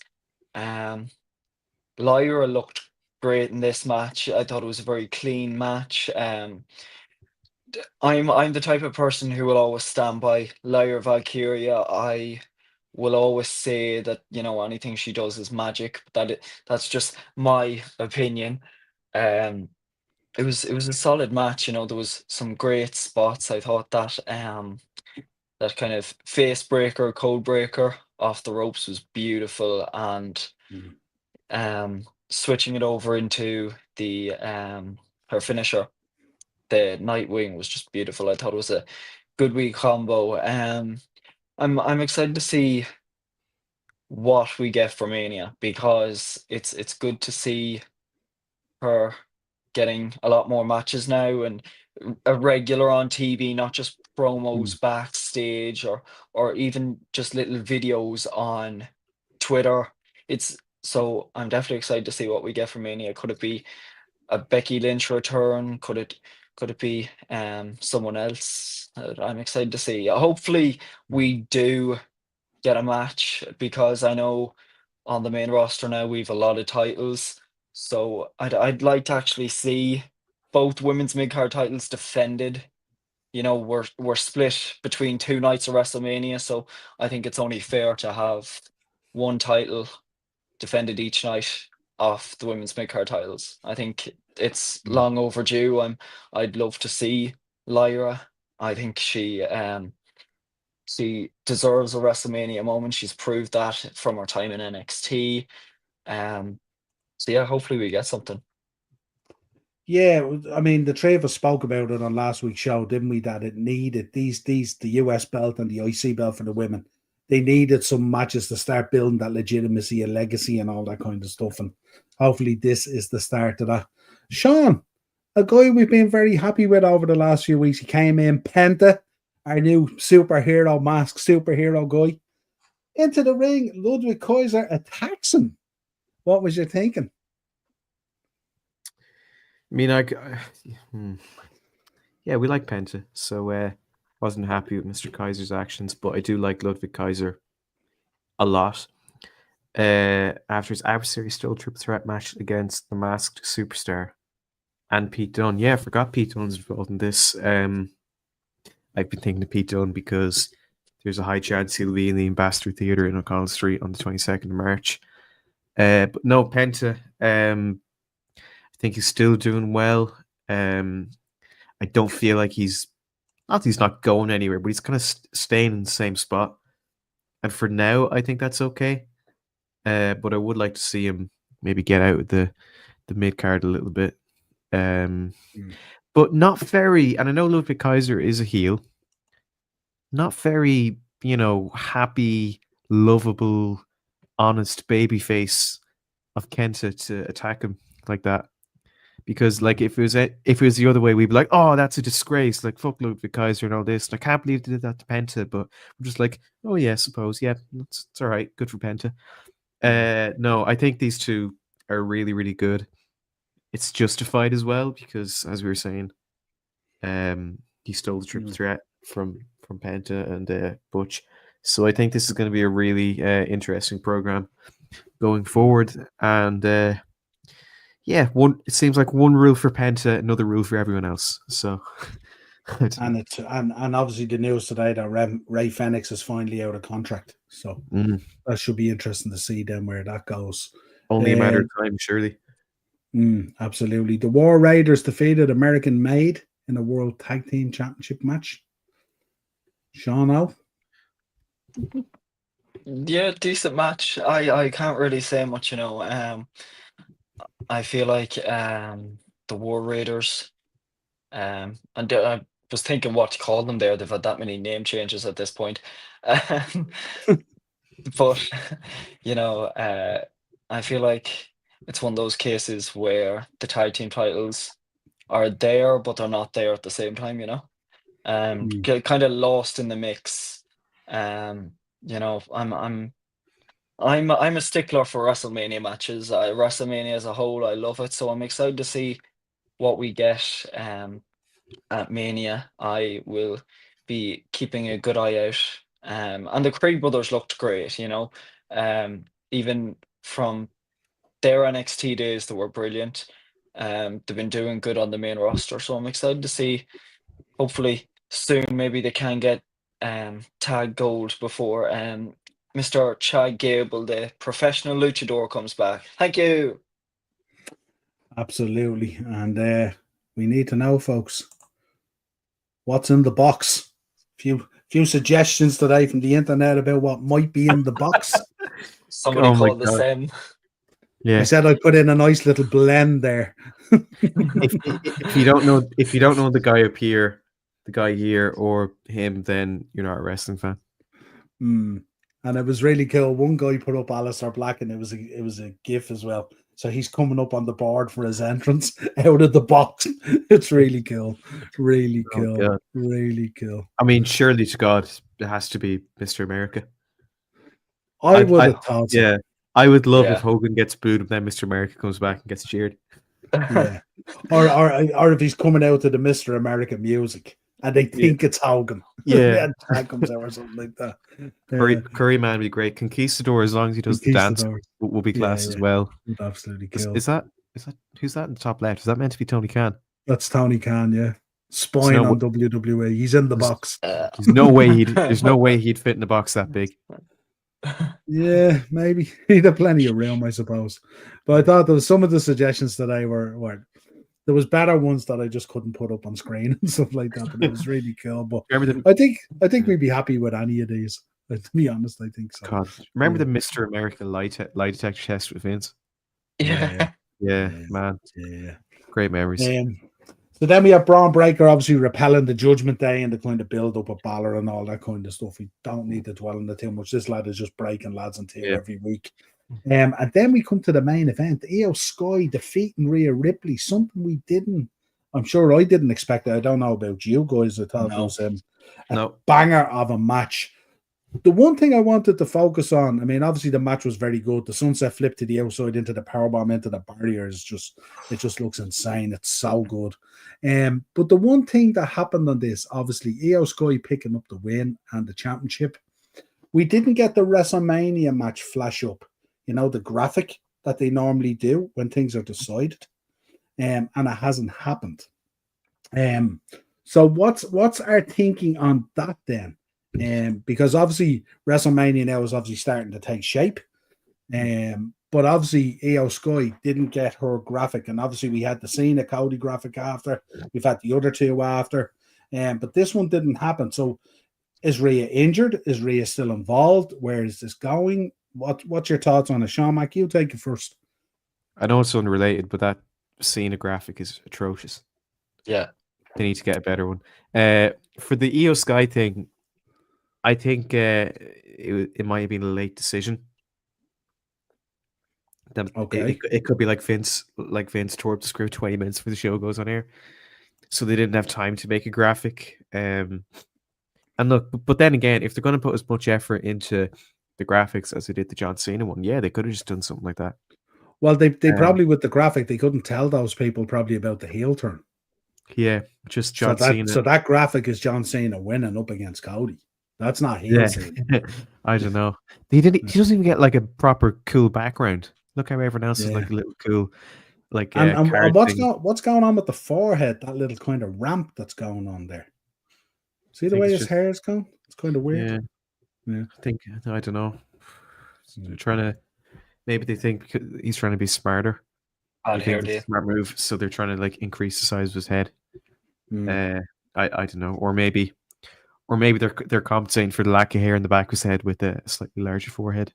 Lyra looked great in this match. I thought it was a very clean match. I'm the type of person who will always stand by Lyra Valkyria. I will always say that anything she does is magic. That's just my opinion. It was a solid match. There was some great spots. I thought that that kind of face breaker, code breaker off the ropes was beautiful, and switching it over into the her finisher, the Nightwing, was just beautiful. I thought it was a good wee combo. I'm excited to see what we get for Mania, because it's good to see her getting a lot more matches now, and a regular on TV, not just promos backstage, or even just little videos on Twitter. So I'm definitely excited to see what we get from Mania. Could it be a Becky Lynch return? Could it be someone else? I'm excited to see. Hopefully we do get a match, because I know on the main roster now. We've a lot of titles, so I'd like to actually see both women's mid-card titles defended. You know, we're split between 2 nights of WrestleMania, so I think it's only fair to have one title defended each night off the women's mid-card titles. I think it's long overdue. I'd love to see Lyra. I think she deserves a WrestleMania moment. She's proved that from her time in NXT. So yeah, hopefully we get something. Yeah, I mean, the three of us spoke about it on last week's show, didn't we? That it needed the US belt and the IC belt for the women. They needed some matches to start building that legitimacy and legacy and all that kind of stuff. And hopefully this is the start of that. Sean, a guy we've been very happy with over the last few weeks. He came in, Penta, our new superhero mask, superhero guy, into the ring. Ludwig Kaiser attacks him. What was your thinking? I mean, yeah, we like Penta, so wasn't happy with Mr. Kaiser's actions, but I do like Ludwig Kaiser a lot. After his adversary stole triple threat match against the Masked Superstar and Pete Dunne. Yeah, I forgot Pete Dunne's involved in this. I've been thinking of Pete Dunne because there's a high chance he'll be in the Ambassador Theatre in O'Connell Street on the 22nd of March. But no, Penta, I think he's still doing well. I don't feel like he's not going anywhere, but he's kind of staying in the same spot. And for now, I think that's okay. But I would like to see him maybe get out of the mid card a little bit. But not very, and I know Ludwig Kaiser is a heel, not very, happy, lovable, honest babyface of Kenta to attack him like that. Because like if it was the other way, we'd be like, oh, that's a disgrace. Like fuck Ludwig Kaiser and all this. And I can't believe they did that to Penta. But I'm just like, oh yeah, suppose, yeah, it's all right. Good for Penta. No, I think these two are really, really good. It's justified as well because, as we were saying, he stole the triple threat from Penta and Butch. So I think this is going to be a really interesting program going forward. And yeah, it seems like one rule for Penta, another rule for everyone else. So, and obviously the news today that Ray Fenix is finally out of contract. So that should be interesting to see then where that goes. Only a matter of time, surely. Absolutely. The War Raiders defeated American Made in a World Tag Team Championship match. Sean O. Yeah, decent match. I can't really say much, I feel like the War Raiders, and I was thinking what to call them there. They've had that many name changes at this point. But, I feel like it's one of those cases where the tag team titles are there, but they're not there at the same time, get kind of lost in the mix. I'm a stickler for WrestleMania matches. WrestleMania as a whole, I love it. So I'm excited to see what we get at Mania. I will be keeping a good eye out. And the Creed brothers looked great, even from their NXT days, they were brilliant. They've been doing good on the main roster. So I'm excited to see, hopefully soon, maybe they can get tag gold before Mr. Chad Gable, the professional luchador, comes back. Thank you. Absolutely. And we need to know, folks, what's in the box. Few suggestions today from the internet about what might be in the box. Somebody called the same. Yeah. I said I'd put in a nice little blend there. if you don't know the guy up here, the guy here, or him, then you're not a wrestling fan. And it was really cool. One guy put up Aleister Black, and it was a GIF as well. So he's coming up on the board for his entrance out of the box. It's really cool. Really cool. God. Really cool. I mean, surely to God, it has to be Mr. America. I would have thought so. Yeah. I would love if Hogan gets booed and then Mr. America comes back and gets cheered. Yeah. Or if he's coming out to the Mr. America music and they think it's Hogan. Yeah. And that comes out or something like that. Curry man would be great. Conquistador, as long as he does the dance, will be class as well. Would absolutely kill. Is that who's that in the top left? Is that meant to be Tony Khan? That's Tony Khan, yeah. Spine on WWE. He's in the box. There's no way he'd fit in the box that big. Yeah, maybe he'd have plenty of room, I suppose. But I thought there was some of the suggestions today were there was better ones that I just couldn't put up on screen and stuff like that. But it was really cool. But I think we'd be happy with any of these. To be honest, I think so. God, remember the Mr. America lie detector test with Vince? Yeah, Man. Yeah, great memories. So then we have Braun Breaker obviously repelling the Judgment Day and the kind of build up of Balor and all that kind of stuff. We don't need to dwell on it too much. This lad is just breaking lads in two every week. And then we come to the main event. Io Sky defeating Rhea Ripley, something we didn't. I'm sure I didn't expect it. I don't know about you guys. I thought it was a banger of a match. The one thing I wanted to focus on, I mean, obviously the match was very good. The sunset flip to the outside into the powerbomb into the barrier is it just looks insane. It's so good. But the one thing that happened on this, obviously, Io Sky picking up the win and the championship. We didn't get the WrestleMania match flash up, the graphic that they normally do when things are decided. And it hasn't happened. So what's our thinking on that then? Because obviously WrestleMania now is obviously starting to take shape. But obviously Io Sky didn't get her graphic, and obviously we had the Cena Cody graphic after. We've had the other two after. But this one didn't happen. So is Rhea injured? Is Rhea still involved? Where is this going? What's your thoughts on it? Sean Mack, you take it first. I know it's unrelated, but that Cena graphic is atrocious. Yeah. They need to get a better one. For the Io Sky thing, I think it might have been a late decision. It could be like Vince tore up the script 20 minutes before the show goes on air, so they didn't have time to make a graphic. And look, but then again, if they're going to put as much effort into the graphics as they did the John Cena one, they could have just done something like that. Well, they probably with the graphic they couldn't tell those people probably about the heel turn. Yeah, just John Cena. So that graphic is John Cena winning up against Cody. That's not heel Cena. I don't know. He doesn't even get like a proper cool background. Look how everyone else is like a little cool, like. And what's going on with the forehead? That little kind of ramp that's going on there. See the way his hair is going? It's kind of weird. Yeah. I don't know. They're trying to. Maybe they think he's trying to be smarter. Smart move, so they're trying to like increase the size of his head. I don't know, or maybe they're compensating for the lack of hair in the back of his head with a slightly larger forehead.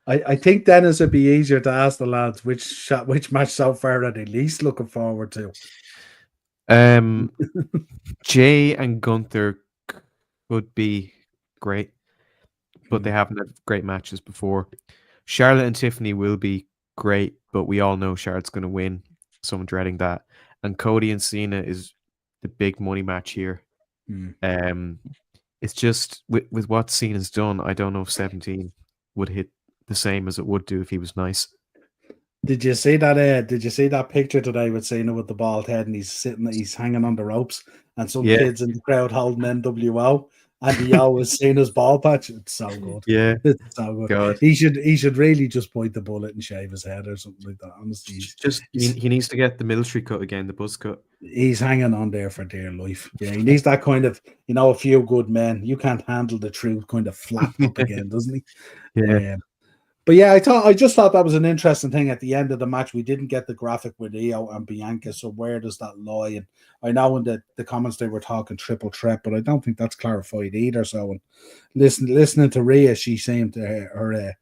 I think Dennis would be easier to ask the lads which match so far are they least looking forward to. Jay and Gunther would be great, but they haven't had great matches before. Charlotte and Tiffany will be great, but we all know Charlotte's going to win, so I'm dreading that. And Cody and Cena is the big money match here. It's just with what Cena's done, I don't know if 17 would hit the same as it would do if he was nice. Did you see that? Did you see that picture today with Cena with the bald head and he's hanging on the ropes and some kids in the crowd holding NWO and he always Cena's ball patch? It's so good. Yeah, it's so good. God. He should really just bite the bullet and shave his head or something like that. Honestly, he needs to get the military cut again, the buzz cut. He's hanging on there for dear life. Yeah, he needs that kind of a few good men. You can't handle the truth kind of flat up again, doesn't he? Yeah. But yeah, I just thought that was an interesting thing at the end of the match. We didn't get the graphic with Io and Bianca, so where does that lie? And I know in the comments they were talking triple threat, but I don't think that's clarified either. So, and listening to Rhea, she seemed her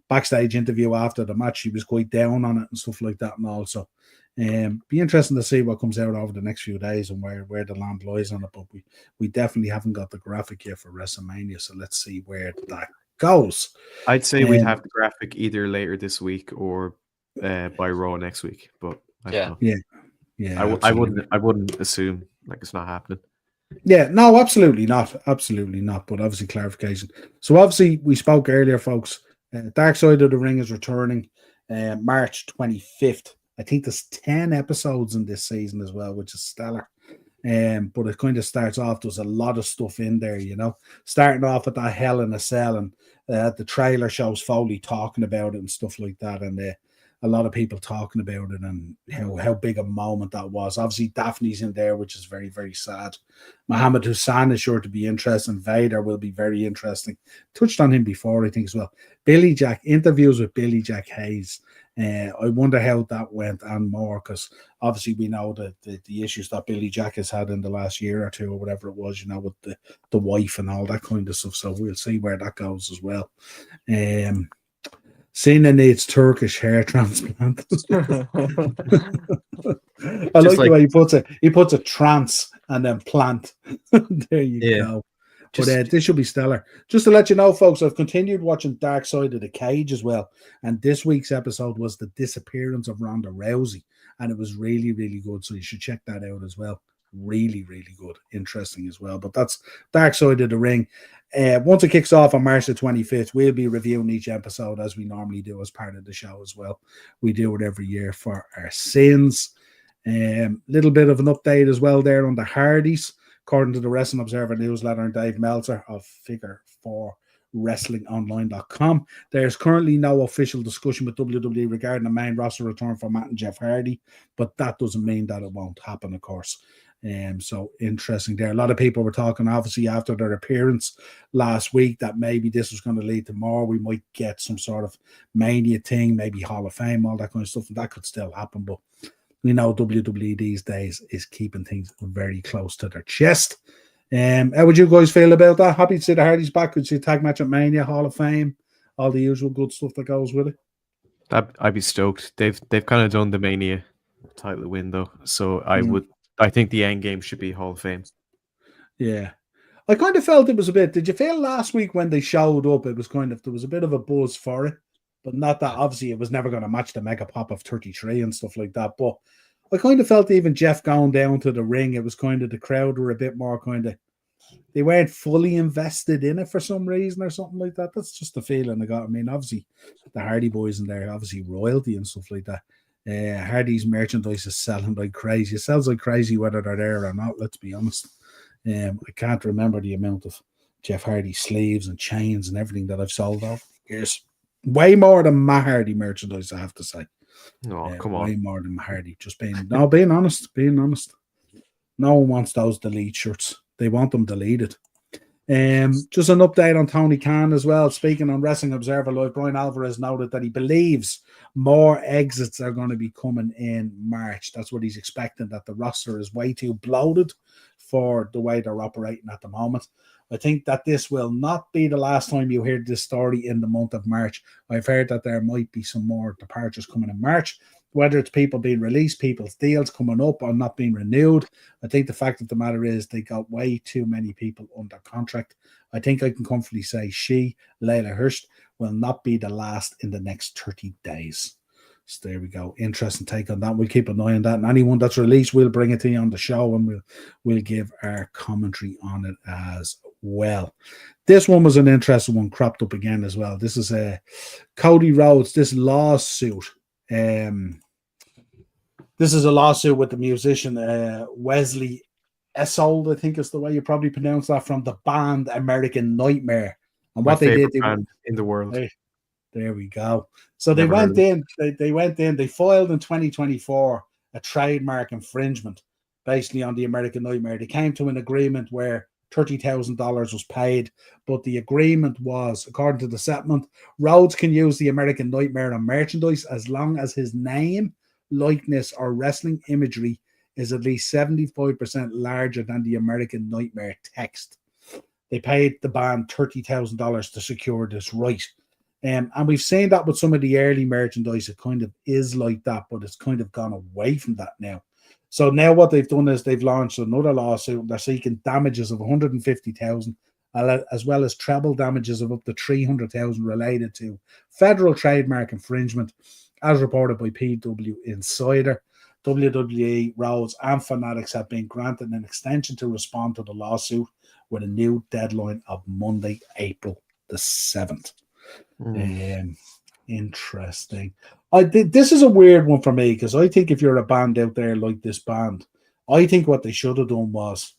backstage interview after the match, she was quite down on it and stuff like that, and also. Be interesting to see what comes out over the next few days and where the land lies on it. But we definitely haven't got the graphic yet for WrestleMania, so let's see where that goes. I'd say we'd have the graphic either later this week or by Raw next week. But I don't know. Yeah. I wouldn't assume like it's not happening. Yeah, no, absolutely not. But obviously clarification. So obviously we spoke earlier, folks. Dark Side of the Ring is returning March 25th. I think there's 10 episodes in this season as well, which is stellar. But it kind of starts off, there's a lot of stuff in there, you know, starting off at that Hell in a Cell, and the trailer shows Foley talking about it and stuff like that, and a lot of people talking about it and how big a moment that was. Obviously, Daphne's in there, which is very, very sad. Mohammed Hussein is sure to be interesting. Vader will be very interesting. Touched on him before, I think, as well. Billy Jack, interviews with Billy Jack Hayes. I wonder how that went and more, because obviously we know that the issues that Billy Jack has had in the last year or two or whatever it was, you know, with the wife and all that kind of stuff. So we'll see where that goes as well. Cena needs Turkish hair transplant. I like the way he puts it. He puts a trance and then plant. There you go. But this should be stellar. Just to let you know, folks, I've continued watching Dark Side of the Cage as well. And this week's episode was the disappearance of Ronda Rousey. And it was really, really good. So you should check that out as well. Really, really good. Interesting as well. But that's Dark Side of the Ring. Once it kicks off on March the 25th, we'll be reviewing each episode as we normally do as part of the show as well. We do it every year for our sins. Little bit of an update as well there on the Hardys. According to the Wrestling Observer newsletter and Dave Meltzer of Figure4WrestlingOnline.com, there's currently no official discussion with WWE regarding the main roster return for Matt and Jeff Hardy, but that doesn't mean that it won't happen, of course. So interesting there. A lot of people were talking, obviously, after their appearance last week, that maybe this was going to lead to more. We might get some sort of Mania thing, maybe Hall of Fame, all that kind of stuff, and that could still happen, but we know WWE these days is keeping things very close to their chest. How would you guys feel about that? Happy to see the Hardys back. Could see a tag match at Mania, Hall of Fame, all the usual good stuff that goes with it. I'd be stoked. They've kind of done the Mania title window, so I think the end game should be Hall of Fame. Yeah. I kind of felt it was a bit. Did you feel last week when they showed up, it was kind of, there was a bit of a buzz for it? But not that, obviously, it was never going to match the Mega Pop of 33 and stuff like that. But I kind of felt even Jeff going down to the ring, it was kind of, the crowd were a bit more kind of, they weren't fully invested in it for some reason or something like that. That's just the feeling I got. I mean, obviously, the Hardy Boys in there, obviously royalty and stuff like that. Hardy's merchandise is selling like crazy. It sells like crazy whether they're there or not, let's be honest. I can't remember the amount of Jeff Hardy sleeves and chains and everything that I've sold over the years. Way more than Matt Hardy merchandise, I have to say. Oh, come on. Way more than Matt Hardy. Just being honest. No one wants those delete shirts. They want them deleted. Just an update on Tony Khan as well. Speaking on Wrestling Observer Live, Brian Alvarez noted that he believes more exits are going to be coming in March. That's what he's expecting, that the roster is way too bloated for the way they're operating at the moment. I think that this will not be the last time you hear this story in the month of March. I've heard that there might be some more departures coming in March, whether it's people being released, people's deals coming up or not being renewed. I think the fact of the matter is they got way too many people under contract. I think I can comfortably say Layla Hirsch, will not be the last in the next 30 days. So there we go. Interesting take on that. We'll keep an eye on that. And anyone that's released, we'll bring it to you on the show and we'll give our commentary on it as well. This one was an interesting one, cropped up again as well. This is Cody Rhodes, this lawsuit. This is a lawsuit with the musician Wesley Essold, I think is the way you probably pronounce that, from the band American Nightmare. And what they did, band in the world. There we go. So they went in, they filed in 2024 a trademark infringement basically on the American Nightmare. They came to an agreement where $30,000 was paid, but the agreement was, according to the settlement, Rhodes can use the American Nightmare on merchandise as long as his name, likeness, or wrestling imagery is at least 75% larger than the American Nightmare text. They paid the band $30,000 to secure this right. And we've seen that with some of the early merchandise. It kind of is like that, but it's kind of gone away from that now. So now what they've done is they've launched another lawsuit. They're seeking damages of $150,000, as well as treble damages of up to $300,000 related to federal trademark infringement, as reported by PW Insider. WWE, Rhodes, and Fanatics have been granted an extension to respond to the lawsuit with a new deadline of Monday, April the 7th. Interesting. This is a weird one for me, because I think if you're a band out there like this band, I think what they should have done was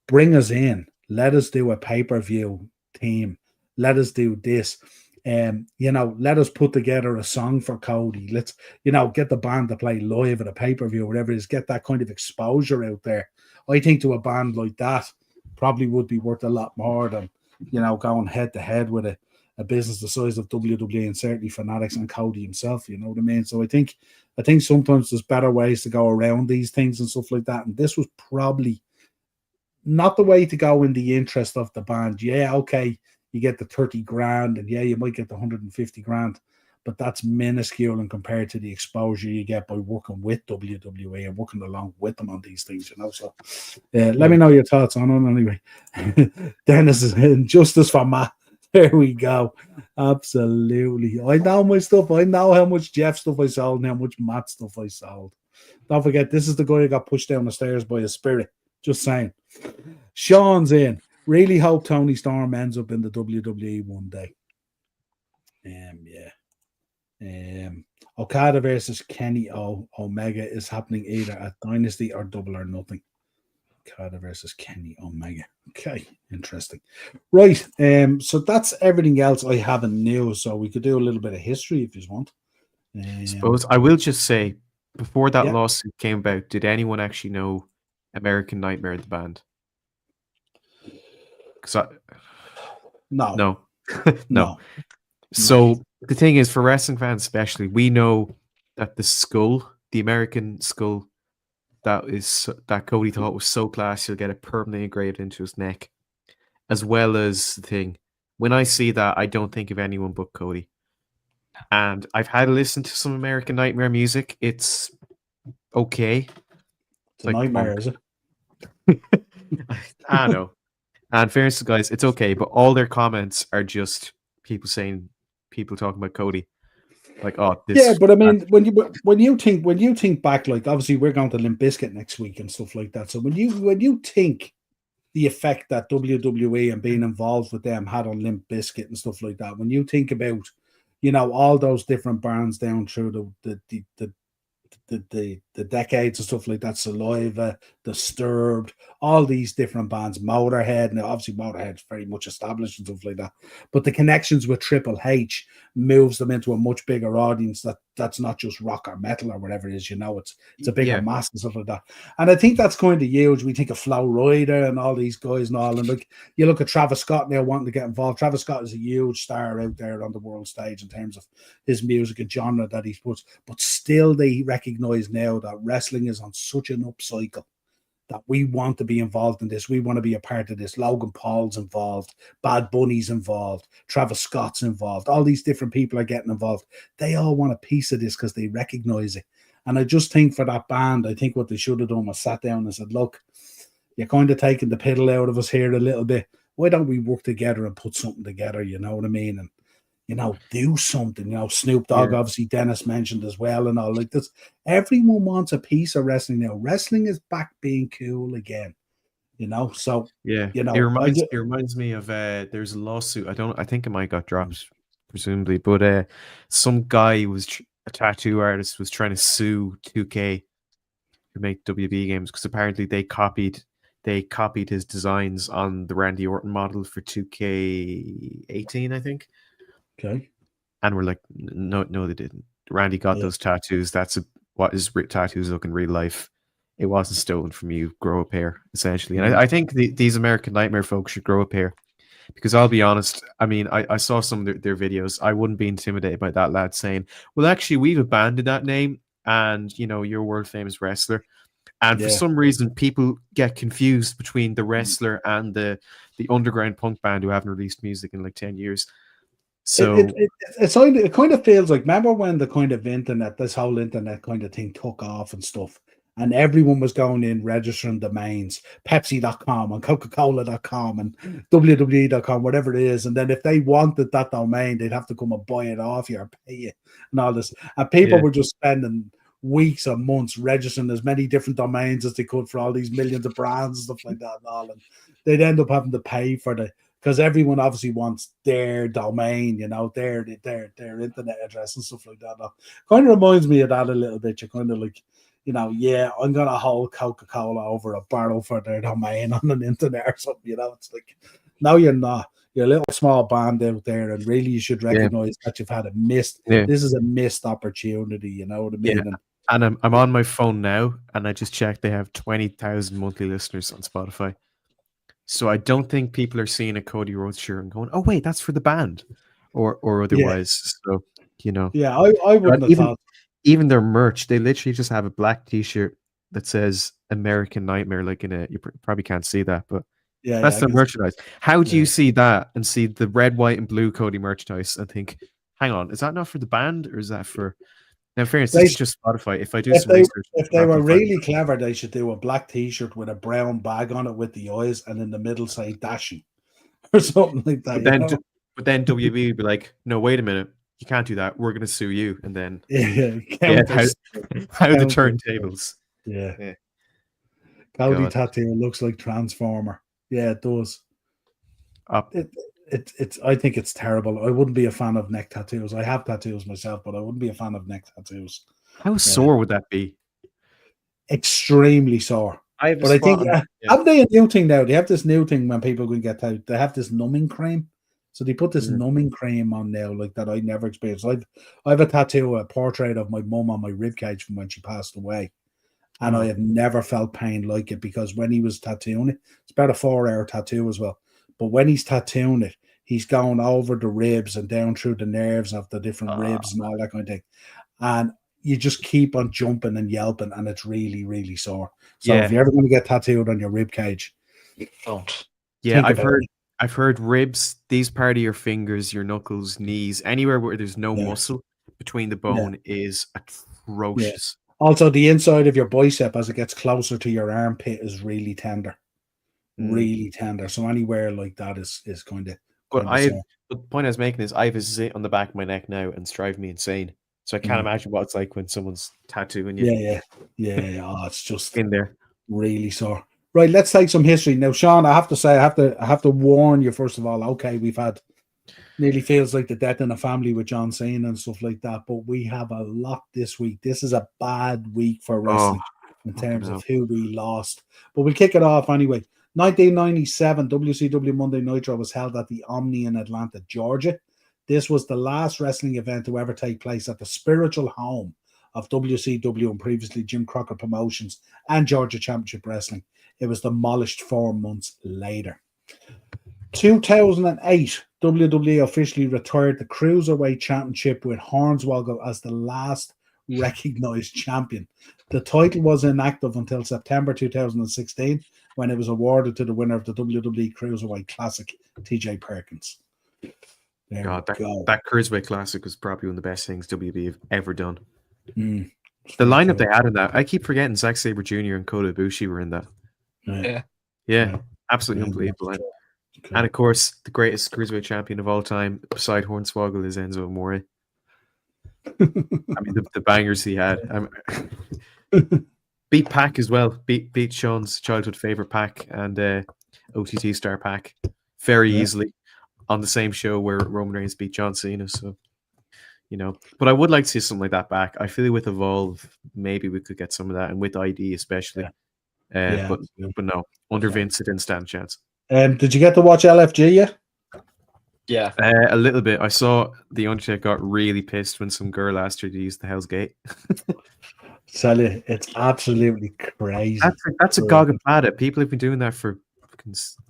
bring us in, let us do a pay-per-view team, let us do this. Let us put together a song for Cody. Let's, get the band to play live at a pay-per-view, whatever it is, get that kind of exposure out there. I think to a band like that probably would be worth a lot more than, going head to head with a business the size of WWE and certainly Fanatics and Cody himself, you know what I mean? So I think sometimes there's better ways to go around these things and stuff like that. And this was probably not the way to go in the interest of the band. Yeah, okay, you get the 30 grand and yeah, you might get the 150 grand, but that's minuscule and compared to the exposure you get by working with WWE and working along with them on these things, So let me know your thoughts on it anyway. Dennis is in justice for Matt. There we go. Absolutely. I know my stuff. I know how much Jeff stuff I sold and how much Matt stuff I sold. Don't forget, this is the guy who got pushed down the stairs by a spirit. Just saying. Sean's in. Really hope Tony Storm ends up in the WWE one day. Okada versus Kenny Omega is happening either at Dynasty or Double or Nothing. Okada versus Kenny Omega. Okay, interesting. Right. So that's everything else I have in news. So we could do a little bit of history if you want. Suppose I will just say, before that lawsuit came about, did anyone actually know American Nightmare, the band? No. No. So the thing is, for wrestling fans especially, we know that the skull, the American skull, that Cody thought was so class, he'll get it permanently engraved into his neck, as well as the thing. When I see that, I don't think of anyone but Cody. And I've had to listen to some American Nightmare music. It's okay. It's a nightmare, is it? I don't know. And fairness to guys, it's okay, but all their comments are just people talking about Cody. Like, oh, this. Yeah, but I mean, when you think back, like obviously we're going to Limp Bizkit next week and stuff like that. So when you think the effect that WWE and being involved with them had on Limp Bizkit and stuff like that, when you think about, all those different bands down through the decades and stuff like that, Saliva, Disturbed, all these different bands, Motorhead. Now, obviously, Motorhead's very much established and stuff like that, but the connections with Triple H moves them into a much bigger audience that's not just rock or metal or whatever it is, it's a bigger mass and stuff like that. And I think that's kind of huge. We think of Flo Rida and all these guys and all, and like you look at Travis Scott now wanting to get involved. Travis Scott is a huge star out there on the world stage in terms of his music and genre that he puts, but still they recognize now that wrestling is on such an upcycle that we want to be involved in this. We want to be a part of this. Logan Paul's involved, Bad Bunny's involved, Travis Scott's involved. All these different people are getting involved. They all want a piece of this because they recognize it. And I just think for that band, I think what they should have done was sat down and said, look, you're kind of taking the piddle out of us here a little bit. Why don't we work together and put something together? You know what I mean? And do something. Snoop Dogg, obviously Dennis mentioned as well, and all like this. Everyone wants a piece of wrestling now. Wrestling is back being cool again. So it reminds me of there's a lawsuit. I think it might got dropped, presumably, but some guy a tattoo artist was trying to sue 2K to make WB games because apparently they copied his designs on the Randy Orton model for 2K18, I think. Okay. And we're like, no, they didn't. Randy got those tattoos. That's what his tattoos look in real life. It wasn't stolen from you. Grow a pair, essentially. And I think these American Nightmare folks should grow a pair. Because I'll be honest, I mean, I saw some of their videos. I wouldn't be intimidated by that lad saying, well, actually, we've abandoned that name and, you're a world famous wrestler. And for some reason, people get confused between the wrestler and the underground punk band who haven't released music in like 10 years. So it kind of feels like, remember when the kind of this whole internet kind of thing took off and stuff, and everyone was going in registering domains, Pepsi.com and Coca-Cola.com and WWE.com, whatever it is, and then if they wanted that domain, they'd have to come and buy it off you or pay you and all this. And people were just spending weeks or months registering as many different domains as they could for all these millions of brands and stuff like that and all, and they'd end up having to pay for because everyone obviously wants their domain, their internet address and stuff like that. Kind of reminds me of that a little bit. You're kind of like, yeah, I'm gonna hold Coca-Cola over a barrel for their domain on the internet or something. It's like, no, you're not. You're a little small band out there, and really, you should recognize that you've had a missed. Yeah. This is a missed opportunity. You know what I mean? Yeah. And I'm on my phone now, and I just checked. They have 20,000 monthly listeners on Spotify. So I don't think people are seeing a Cody Rhodes shirt and going, "Oh wait, that's for the band," or otherwise. So yeah, I wouldn't have thought. Even their merch, they literally just have a black T-shirt that says "American Nightmare." Like you probably can't see that, but that's their merchandise. How do you see that and see the red, white, and blue Cody merchandise and think, "Hang on, is that not for the band or is that for?" Now, in fairness, this is just Spotify. If I do some research, if they were really clever, they should do a black T-shirt with a brown bag on it with the eyes, and in the middle say "Dashing" or something like that. But then WB would be like, "No, wait a minute, you can't do that. We're going to sue you." And then how the turntables. Yeah. Cody tattoo looks like Transformer. Yeah, it does. It's I think it's terrible. I wouldn't be a fan of neck tattoos. I have tattoos myself, but I wouldn't be a fan of neck tattoos. How sore would that be? Extremely sore. I think have they a new thing now? They have this new thing when people can get out. They have this numbing cream. So they put this numbing cream on now, like that I never experienced. I have a tattoo, a portrait of my mum on my ribcage from when she passed away. And I have never felt pain like it, because when he was tattooing it, it's about a 4-hour tattoo as well. But when he's tattooing it, he's going over the ribs and down through the nerves of the different ribs and all that kind of thing. And you just keep on jumping and yelping, and it's really, really sore. So if you're ever going to get tattooed on your rib cage, don't. Yeah, I've heard ribs, these part of your fingers, your knuckles, knees, anywhere where there's no muscle between the bone is atrocious. Yeah. Also, the inside of your bicep, as it gets closer to your armpit, is really tender. Really tender. So anywhere like that is kind of. But the point I was making is I have a zit on the back of my neck now, and it's driving me insane. So I can't imagine what it's like when someone's tattooing you. Yeah. Oh, it's just in there. Really sore. Right, let's take some history now, Sean. I have to say, I have to warn you first of all. Okay, we've had nearly feels like the death in a family with John Cena and stuff like that, but we have a lot this week. This is a bad week for wrestling in terms of who we lost. But we'll kick it off anyway. 1997, WCW Monday Nitro was held at the Omni in Atlanta, Georgia. This was the last wrestling event to ever take place at the spiritual home of WCW and previously Jim Crockett Promotions and Georgia Championship Wrestling. It was demolished 4 months later. 2008, WWE officially retired the Cruiserweight Championship with Hornswoggle as the last recognized champion. The title was inactive until September 2016, when it was awarded to the winner of the WWE Cruiserweight Classic, TJ Perkins. That Cruiserweight Classic was probably one of the best things WWE have ever done. The lineup they had in that, I keep forgetting Zack Sabre Jr. and Kota Ibushi were in that. Yeah. Absolutely unbelievable. Okay. And of course, the greatest Cruiserweight champion of all time, beside Hornswoggle, is Enzo Amore. I mean, the bangers he had. Beat Pac as well. Beat Sean's childhood favorite Pac and OTT star Pac very easily on the same show where Roman Reigns beat John Cena. So, but I would like to see something like that back. I feel with Evolve, maybe we could get some of that, and with ID especially. But no, under Vince, it didn't stand a chance. Did you get to watch LFG yet? Yeah, a little bit. I saw the Undertaker got really pissed when some girl asked her to use the Hell's Gate. Tell you, it's absolutely crazy. That's a gog of plata. People have been doing that for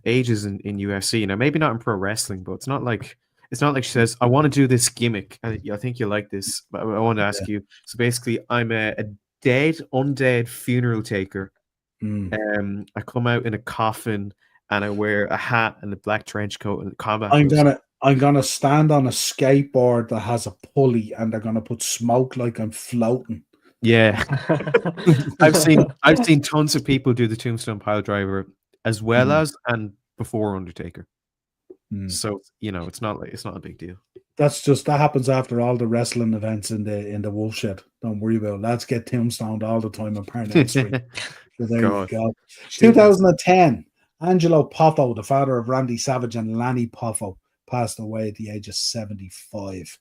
ages in UFC. Maybe not in pro wrestling, but it's not like she says, "I want to do this gimmick." I think you like this, but I want to ask you. So basically, I'm a undead funeral taker. I come out in a coffin and I wear a hat and a black trench coat and combat. I'm gonna stand on a skateboard that has a pulley, and they're gonna put smoke like I'm floating. Yeah, I've seen tons of people do the Tombstone Piledriver as well as and before Undertaker. So it's not a big deal. That happens after all the wrestling events in the Wolf Shed. Don't worry about it. Lads get tombstoned all the time on Parnell Street. So there you go. 2010, Angelo Poffo, the father of Randy Savage and Lanny Poffo, passed away at the age of 75.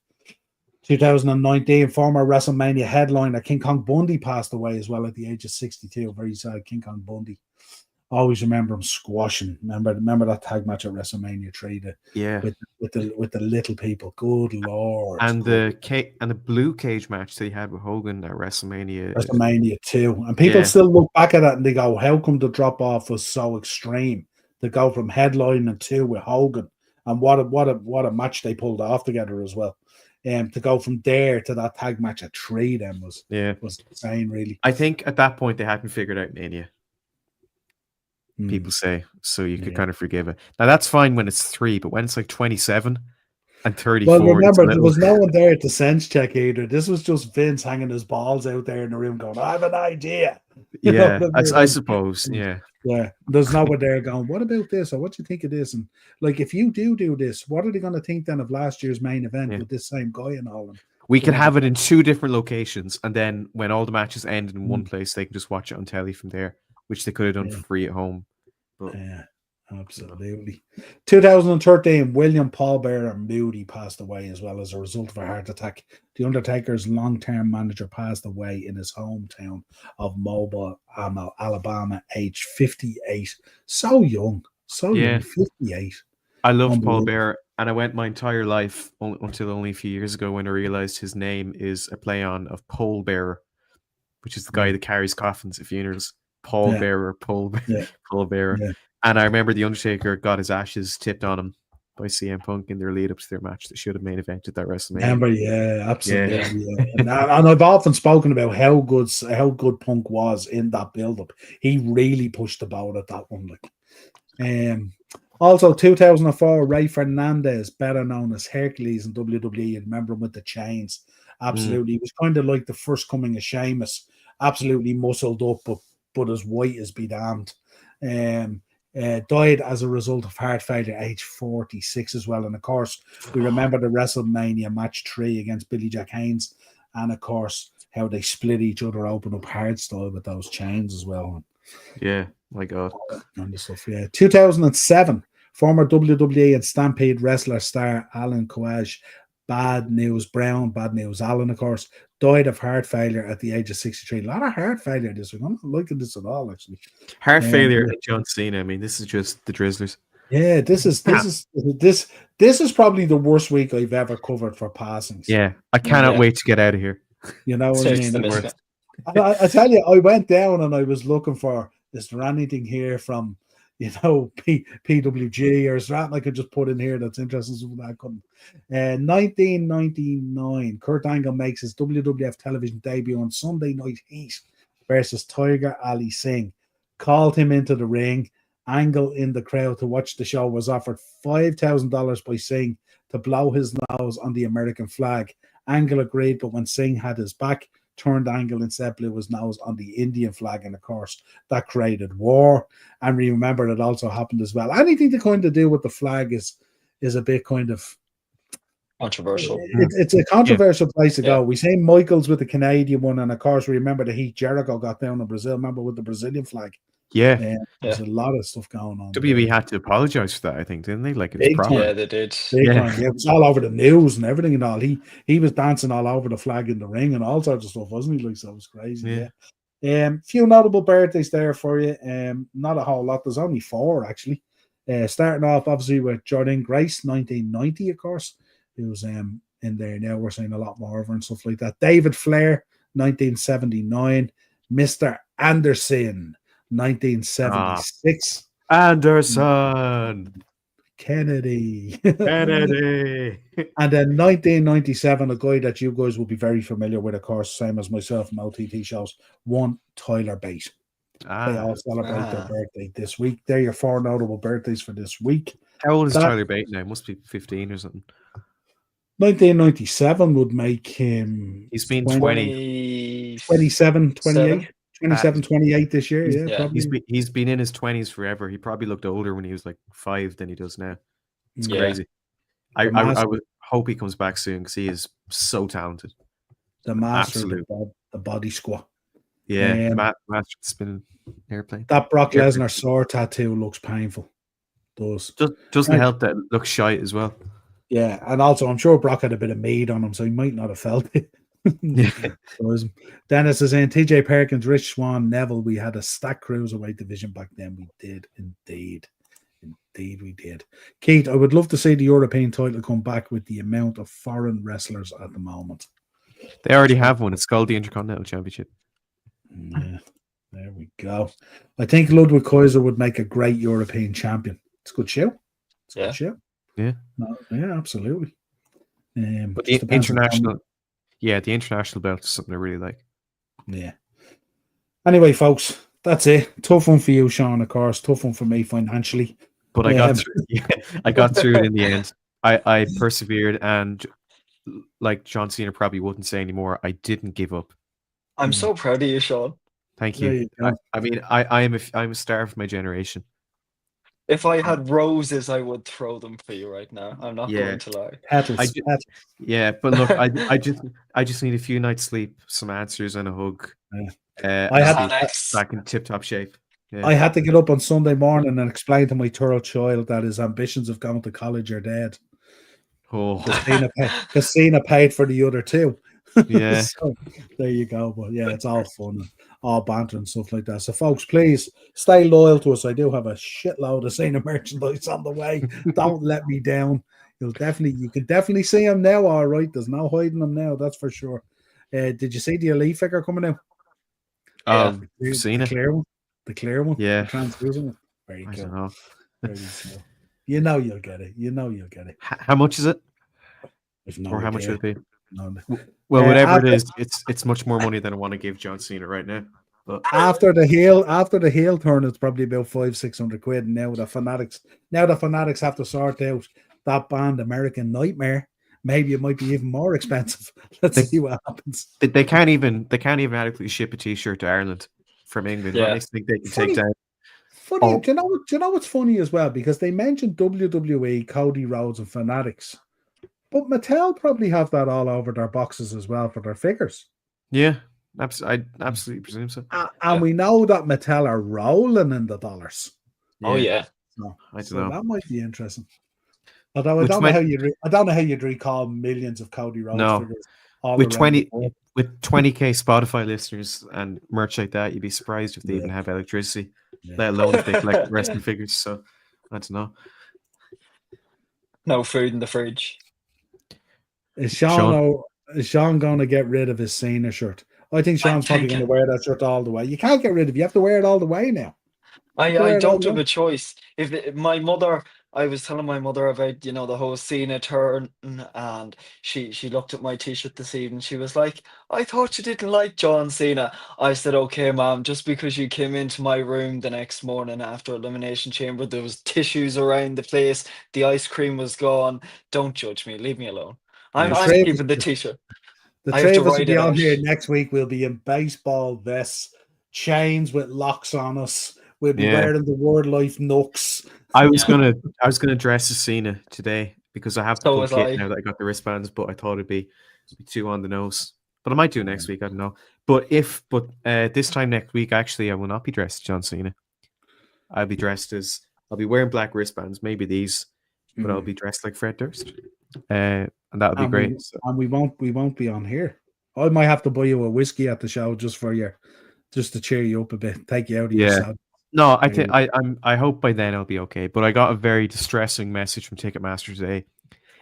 2019, former WrestleMania headliner King Kong Bundy passed away as well at the age of 62. Very sad, King Kong Bundy. Always remember him squashing. Remember that tag match at WrestleMania 3 with the little people. Good lord. And the blue cage match that he had with Hogan at WrestleMania 2. And people still look back at that and they go, how come the drop off was so extreme? To go from headlining 2 with Hogan, and what a match they pulled off together as well. To go from there to that tag match at 3 then was insane, really. I think at that point they hadn't figured out Mania. People say, so you could kind of forgive it. Now that's fine when it's 3, but when it's like 27 and 34. Well, remember there was no one there to sense check either. This was just Vince hanging his balls out there in the room, going, "I have an idea." I suppose. Yeah. There's no one there going, "What about this?" or "What do you think of this?" And like, if you do this, what are they going to think then of last year's main event with this same guy and all? We can have it in 2 different locations, and then when all the matches end in one place, they can just watch it on telly from there, which they could have done for free at home. But, yeah, absolutely. 2013, William Paul Bearer Moody passed away as well as a result of a heart attack. The Undertaker's long-term manager passed away in his hometown of Mobile, Alabama, age 58. So young, 58. I love Paul Bearer, and I went my entire life until only a few years ago when I realized his name is a play on of Pole Bearer, which is the guy that carries coffins at funerals. Paul Bearer, Paul Bearer. Yeah. And I remember The Undertaker got his ashes tipped on him by CM Punk in their lead up to their match that should have main evented that WrestleMania. Absolutely. And I've often spoken about how good Punk was in that build-up. He really pushed the boat at that one. Also, 2004, Ray Fernandez, better known as Hercules in WWE. You remember him with the chains. Absolutely. He was kind of like the first coming of Sheamus. Absolutely muscled up, but as white as be damned. Died as a result of heart failure at age 46 as well. And of course, we remember the WrestleMania match 3 against Billy Jack Haynes. And of course, how they split each other open up hard style with those chains as well. Yeah, my God. And stuff, 2007, former WWE and Stampede wrestler star Alan Coage, Bad News Allen, of course, died of heart failure at the age of 63. A lot of heart failure this week. I'm not liking this at all, actually. Heart failure and John Cena. I mean, this is just the Drizzlers. Yeah, this is probably the worst week I've ever covered for passings. Yeah, I cannot wait to get out of here. You know what I mean? I tell you, I went down and I was looking for, is there anything here from, PWG, or is there anything I could just put in here that's interesting? Something I couldn't. 1999, Kurt Angle makes his WWF television debut on Sunday Night Heat versus Tiger Ali Singh. Called him into the ring. Angle in the crowd to watch the show was offered $5,000 by Singh to blow his nose on the American flag. Angle agreed, but when Singh had his back, turned Angle instead blew his nose on the Indian flag, and of course that created war. And remember, it also happened as well. Anything to kind of do with the flag is a bit kind of controversial. It's a controversial place to go. We say Michaels with the Canadian one, and of course we remember the Heat Jericho got down in Brazil. Remember with the Brazilian flag. There's a lot of stuff going on. WWE had to apologize for that, I think, didn't they? Like, it was yeah, they did. It was all over the news and everything and all. He was dancing all over the flag in the ring and all sorts of stuff, wasn't he? Like, so it was crazy. Few notable birthdays there for you. Not a whole lot. There's only 4 actually. Starting off obviously with Jordan Grace, 1990, of course. He was in there now. We're seeing a lot more of her and stuff like that. David Flair, 1979. Mr. Anderson, 1976. Anderson. Kennedy. And then 1997, a guy that you guys will be very familiar with, of course, same as myself in OTT shows, one Tyler Bate. They all celebrate their birthday this week. They're your 4 notable birthdays for this week. How old is Tyler Bate now? Must be 15 or something. 1997 would make him... He's been 27, 28 this year. Probably. He's been in his 20s forever. He probably looked older when he was like 5 than he does now. It's crazy. I would hope he comes back soon because he is so talented. The master of the body squat. Yeah, master of the spinning airplane. That Brock Lesnar sword tattoo looks painful. Doesn't help that it looks shite as well. Yeah, and also I'm sure Brock had a bit of mead on him, so he might not have felt it. Dennis is in TJ Perkins, Rich Swan, Neville. We had a stacked cruiserweight division back then. We did indeed. Indeed, we did. Keith, I would love to see the European title come back with the amount of foreign wrestlers at the moment. They already have one. It's called the Intercontinental Championship. Yeah, there we go. I think Ludwig Kaiser would make a great European champion. It's a good show. It's a good show. Yeah. No, yeah, absolutely. But the international, the international belt is something I really like. Yeah. Anyway, folks, that's it. Tough one for you, Sean, of course. Tough one for me financially. But I got through. I got through it in the end. I persevered, and like John Cena probably wouldn't say anymore, I didn't give up. I'm so proud of you, Sean. Thank you. I mean, I'm a star of my generation. If I had roses, I would throw them for you right now. I'm not going to lie. Petals. Yeah, but look, I just need a few nights sleep, some answers, and a hug. I had back in tip-top shape. Yeah. I had to get up on Sunday morning and explain to my third child that his ambitions of going to college are dead. Oh, because Cena paid for the other two. Yeah. So, there you go. But yeah, it's all fun and all banter and stuff like that. So, folks, please stay loyal to us. I do have a shitload of Cena merchandise on the way. Don't let me down. You can definitely see him now. All right, there's no hiding him now. That's for sure. Did you see the Elite figure coming out? Cena. The clear one. Yeah. The translucent one. Very I cool. don't know. Very cool. You know you'll get it. How much is it? How much would it be? No. Well, whatever it is, it's much more money than I want to give John Cena right now. But after the heel turn, it's probably about 500-600 quid. And now the fanatics have to sort out that band American Nightmare. Maybe it might be even more expensive. Let's see what happens. They can't even adequately ship a T-shirt to Ireland from England. Yeah. What makes think they can take down? Funny, do you know what's funny as well? Because they mentioned WWE, Cody Rhodes, and Fanatics, but Mattel probably have that all over their boxes as well for their figures. Yeah, I absolutely presume so. And we know that Mattel are rolling in the dollars. Oh yeah. So, I don't know. That might be interesting. Although I don't know how you'd recall millions of Cody Rhodes figures. With 20k Spotify listeners and merch like that, you'd be surprised if they even have electricity, let alone if they collect wrestling figures. So I don't know. No food in the fridge. Is Sean going to get rid of his Cena shirt? I think Sean's probably going to wear that shirt all the way. You can't get rid of it. You have to wear it all the way now. I don't have a choice. I was telling my mother about, the whole Cena turn, and she looked at my t-shirt this evening. She was like, I thought you didn't like John Cena. I said, okay, Mom, just because you came into my room the next morning after Elimination Chamber, there was tissues around the place, the ice cream was gone. Don't judge me. Leave me alone. I'm keeping the t-shirt. The three of us will be on here next week. We'll be in baseball vests, chains with locks on us. We'll be wearing the Word Life Nooks. I was gonna dress as Cena today because I have the full kit now that I got the wristbands, but I thought it'd be too on the nose. But I might do it next week. I don't know. But this time next week, actually, I will not be dressed as John Cena. I'll be wearing black wristbands, maybe these, but I'll be dressed like Fred Durst, and that'll be great. And we won't be on here. I might have to buy you a whiskey at the show just to cheer you up a bit, take you out of your sad. No, I think I hope by then I'll be okay. But I got a very distressing message from Ticketmaster today.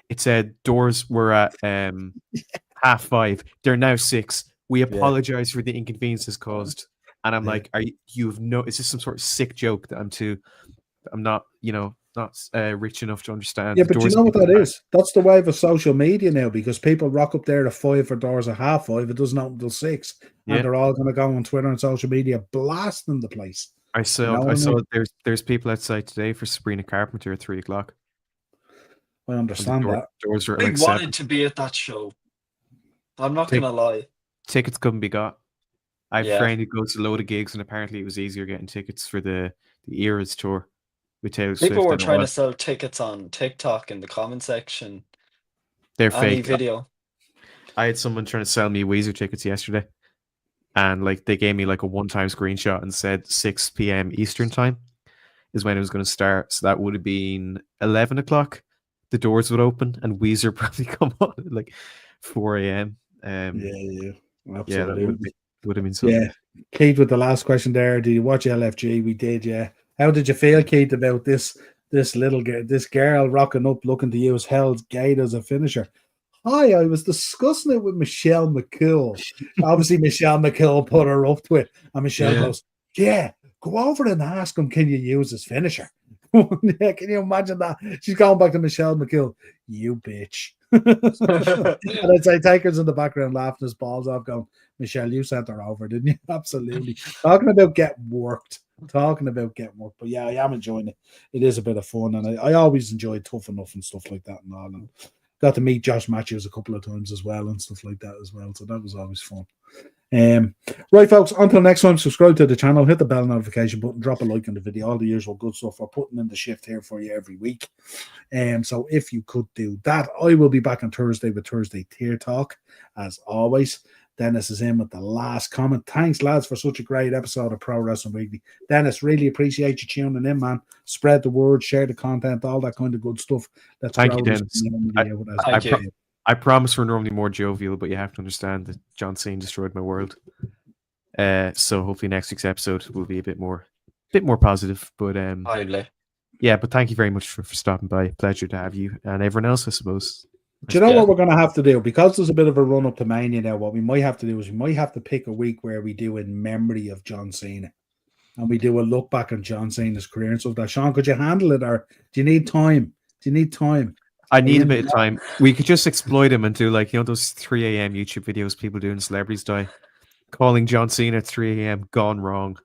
It said doors were at 5:30. They're now 6. We apologize for the inconveniences caused. And I'm like, is this some sort of sick joke that I'm not rich enough to understand? Yeah, but you know what that is? That's the wave of social media now, because people rock up there at 5 for doors at 5:30. It doesn't open until 6. And they're all going to go on Twitter and social media blasting the place. I saw there's people outside today for Sabrina Carpenter at 3:00. I understand that. Doors are I wanted to be at that show. I'm not going to lie. Tickets couldn't be got. I have a friend who goes to a load of gigs, and apparently it was easier getting tickets for the Eras tour with Taylor Swift. People were trying to sell tickets on TikTok in the comment section. They're fake. Video. I had someone trying to sell me Weezer tickets yesterday. And they gave me a one-time screenshot and said 6 p.m. Eastern time is when it was going to start. So that would have been 11 o'clock. the doors would open and Weezer probably come on at like 4 a.m. Yeah, Yeah, that absolutely. would have been something. Yeah, Keith, with the last question there, did you watch LFG? We did, yeah. How did you feel, Keith, about this girl rocking up looking to use Hell's Gate as a finisher? Hi, I was discussing it with Michelle McCool. Obviously, Michelle McCool put her up to it, and Michelle goes, "Yeah, go over and ask him, can you use his finisher?" Yeah, can you imagine that? She's going back to Michelle McCool. You bitch. And I'd say Taker's in the background laughing his balls off, going, Michelle, you sent her over, didn't you? Absolutely. Talking about getting worked. But yeah, I am enjoying it. It is a bit of fun, and I always enjoy Tough Enough and stuff like that and all. And got to meet Josh Matthews a couple of times as well and stuff like that as well. So that was always fun. Right, folks, until next time, subscribe to the channel, hit the bell notification button, drop a like on the video, all the usual good stuff we're putting in the shift here for you every week. So if you could do that, I will be back on Thursday with Thursday Tier Talk, as always. Dennis is in with the last comment. Thanks, lads, for such a great episode of Pro Wrestling Weekly. Dennis, really appreciate you tuning in, man. Spread the word, share the content, all that kind of good stuff. Thank you, Dennis. I promise we're normally more jovial, but you have to understand that John Cena destroyed my world. So hopefully next week's episode will be a bit more positive. But yeah, but thank you very much for stopping by. Pleasure to have you and everyone else, I suppose. Do you know what we're going to have to do? Because there's a bit of a run up to Mania now, what we might have to do is we might have to pick a week where we do in memory of John Cena. And we do a look back on John Cena's career and stuff like that. Sean, could you handle it, or do you need time? I need a bit of time. We could just exploit him and do like, those 3 a.m. YouTube videos people do in Celebrities Die. Calling John Cena at 3 a.m. gone wrong.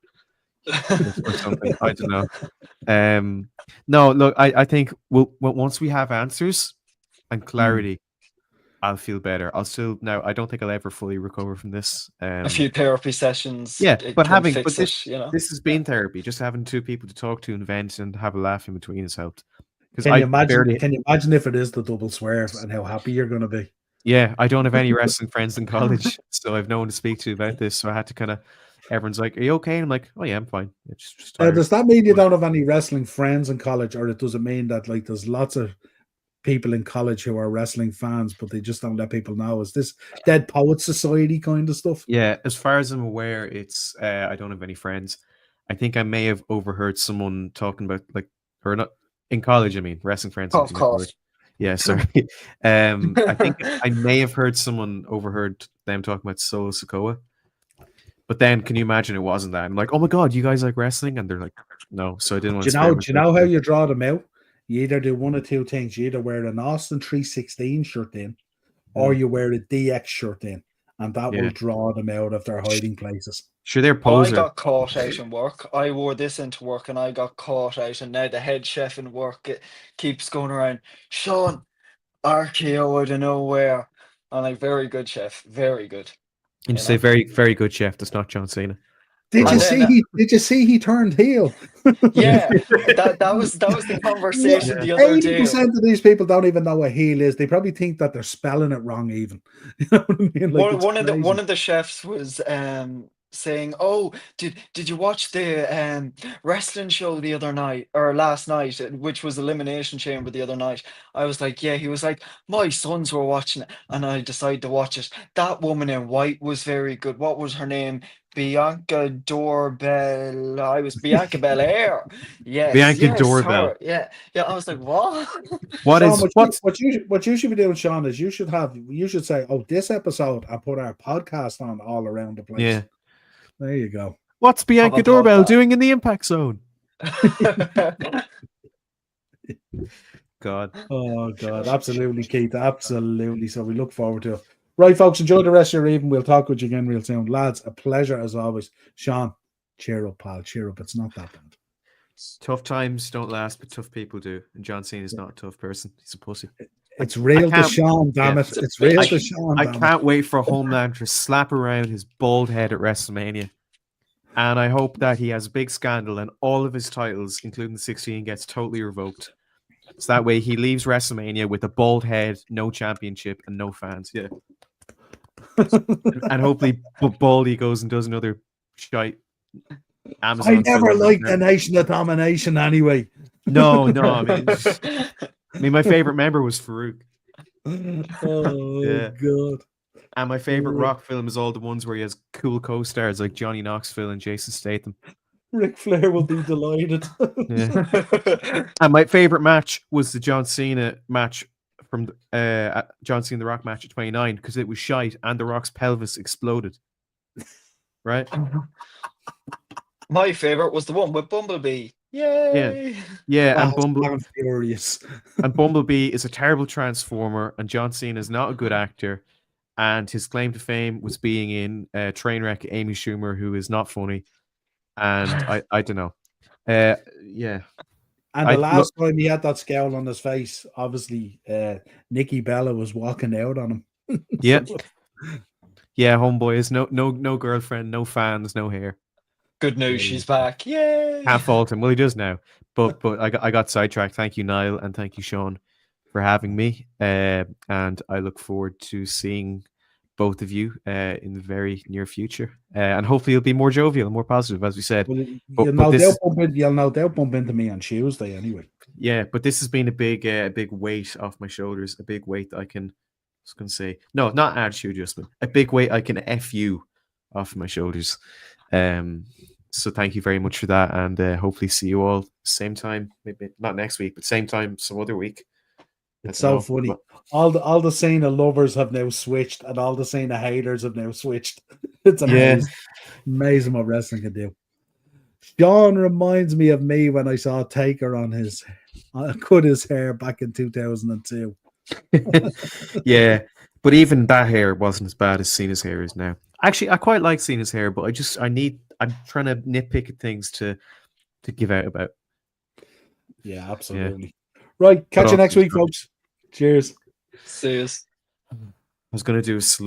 Or something. I don't know. No, look, I think once we have answers and clarity, I'll feel better. I don't think I'll ever fully recover from this. A few therapy sessions. Yeah, but this has been therapy. Just having two people to talk to and vent and have a laugh in between has helped. Can you imagine if it is the double swerve and how happy you're going to be? Yeah, I don't have any wrestling friends in college, so I've no one to speak to about this. So I had to everyone's like, "Are you okay?" And I'm like, "Oh yeah, I'm fine." Just does that mean you don't have any wrestling friends in college, or does it mean that like there's lots of people in college who are wrestling fans, but they just don't let people know? Is this Dead Poets Society kind of stuff? Yeah, as far as I'm aware, it's I don't have any friends. I think I may have overheard someone talking about or not in college. I mean, wrestling friends. Of course. Yeah, sorry. I think I may have overheard them talking about Solo Sikoa. But then, can you imagine it wasn't that? I'm like, oh my god, you guys like wrestling? And they're like, no. So I didn't want to. Do you know how you draw them out? You either do one or two things. You either wear an Austin 316 shirt in, or you wear a DX shirt in, and that will draw them out of their hiding places. Sure, they're poser. I got caught out in work. I wore this into work, and I got caught out. And now the head chef in work keeps going around, Sean, RKO out of nowhere. I'm like, very good, chef, very good. And you say very, very good, chef. That's not John Cena. Did you see he turned heel? Yeah, that was the conversation the other day. 80% of these people don't even know what heel is. They probably think that they're spelling it wrong. Even you know what I mean? Like one of the chefs was saying, "Oh, did you watch the wrestling show the other night or last night, which was Elimination Chamber the other night?" I was like, "Yeah." He was like, "My sons were watching it, and I decided to watch it. That woman in white was very good. What was her name? Bianca Doorbell. I was Bianca Belair. Yes, Bianca Doorbell. Yeah. I was like, what? What you should be doing, Sean, is you should say, "Oh, this episode, I put our podcast on all around the place." Yeah. There you go. What's Bianca Doorbell doing in the Impact Zone? God. Oh, God. Absolutely, Keith. Absolutely. So we look forward to it. Right, folks. Enjoy the rest of your evening. We'll talk with you again real soon. Lads, a pleasure as always. Sean, cheer up, pal. Cheer up. It's not that bad. Tough times don't last, but tough people do. And John Cena is not a tough person. He's a pussy. It's real to Sean, damn it. It's real to Sean. I can't wait for Homelander to slap around his bald head at WrestleMania. And I hope that he has a big scandal and all of his titles, including the 16, gets totally revoked. So that way he leaves WrestleMania with a bald head, no championship, and no fans. Yeah. And hopefully Baldy goes and does another shite Amazon. I never liked the Nation of Domination anyway. No, I mean, I mean, my favorite member was Farouk. Oh Yeah. God. And my favorite Rick, rock film is all the ones where he has cool co-stars like Johnny Knoxville and Jason Statham. Ric Flair will be delighted. Yeah. And my favorite match was the John Cena match from John Cena The Rock match at 29 because it was shite and The Rock's pelvis exploded. Right? My favorite was the one with Bumblebee. Yay! Yeah, and Fast and Furious. And Bumblebee is a terrible transformer, and John Cena is not a good actor. And his claim to fame was being in Trainwreck Amy Schumer, who is not funny. And I don't know. Yeah. And the last time he had that scowl on his face, obviously, Nikki Bella was walking out on him. Yeah. Yeah, homeboy is no girlfriend, no fans, no hair. Good news, she's back. Yay! Can't fault him. Well, he does now. But I got sidetracked. Thank you, Niall, and thank you, Sean, for having me. And I look forward to seeing both of you in the very near future. And hopefully you'll be more jovial and more positive, as we said. Well, but you'll no doubt bump into me on Tuesday anyway. Yeah, but this has been a big weight off my shoulders, a big weight that I can, I was going to say, no, not attitude adjustment, a big weight I can F you off my shoulders. So thank you very much for that, and hopefully see you all same time, maybe not next week, but same time some other week. It's so funny. All the Cena lovers have now switched, and all the Cena haters have now switched. It's amazing. Amazing what wrestling can do. Sean reminds me of me when I saw Taker on cut his hair back in 2002. Yeah, but even that hair wasn't as bad as Cena's hair is now. Actually, I quite like Cena's hair, but I'm trying to nitpick at things to give out about. Yeah, absolutely. Yeah. Right, catch you next week, folks. Cheers. See you. I was going to do a salute.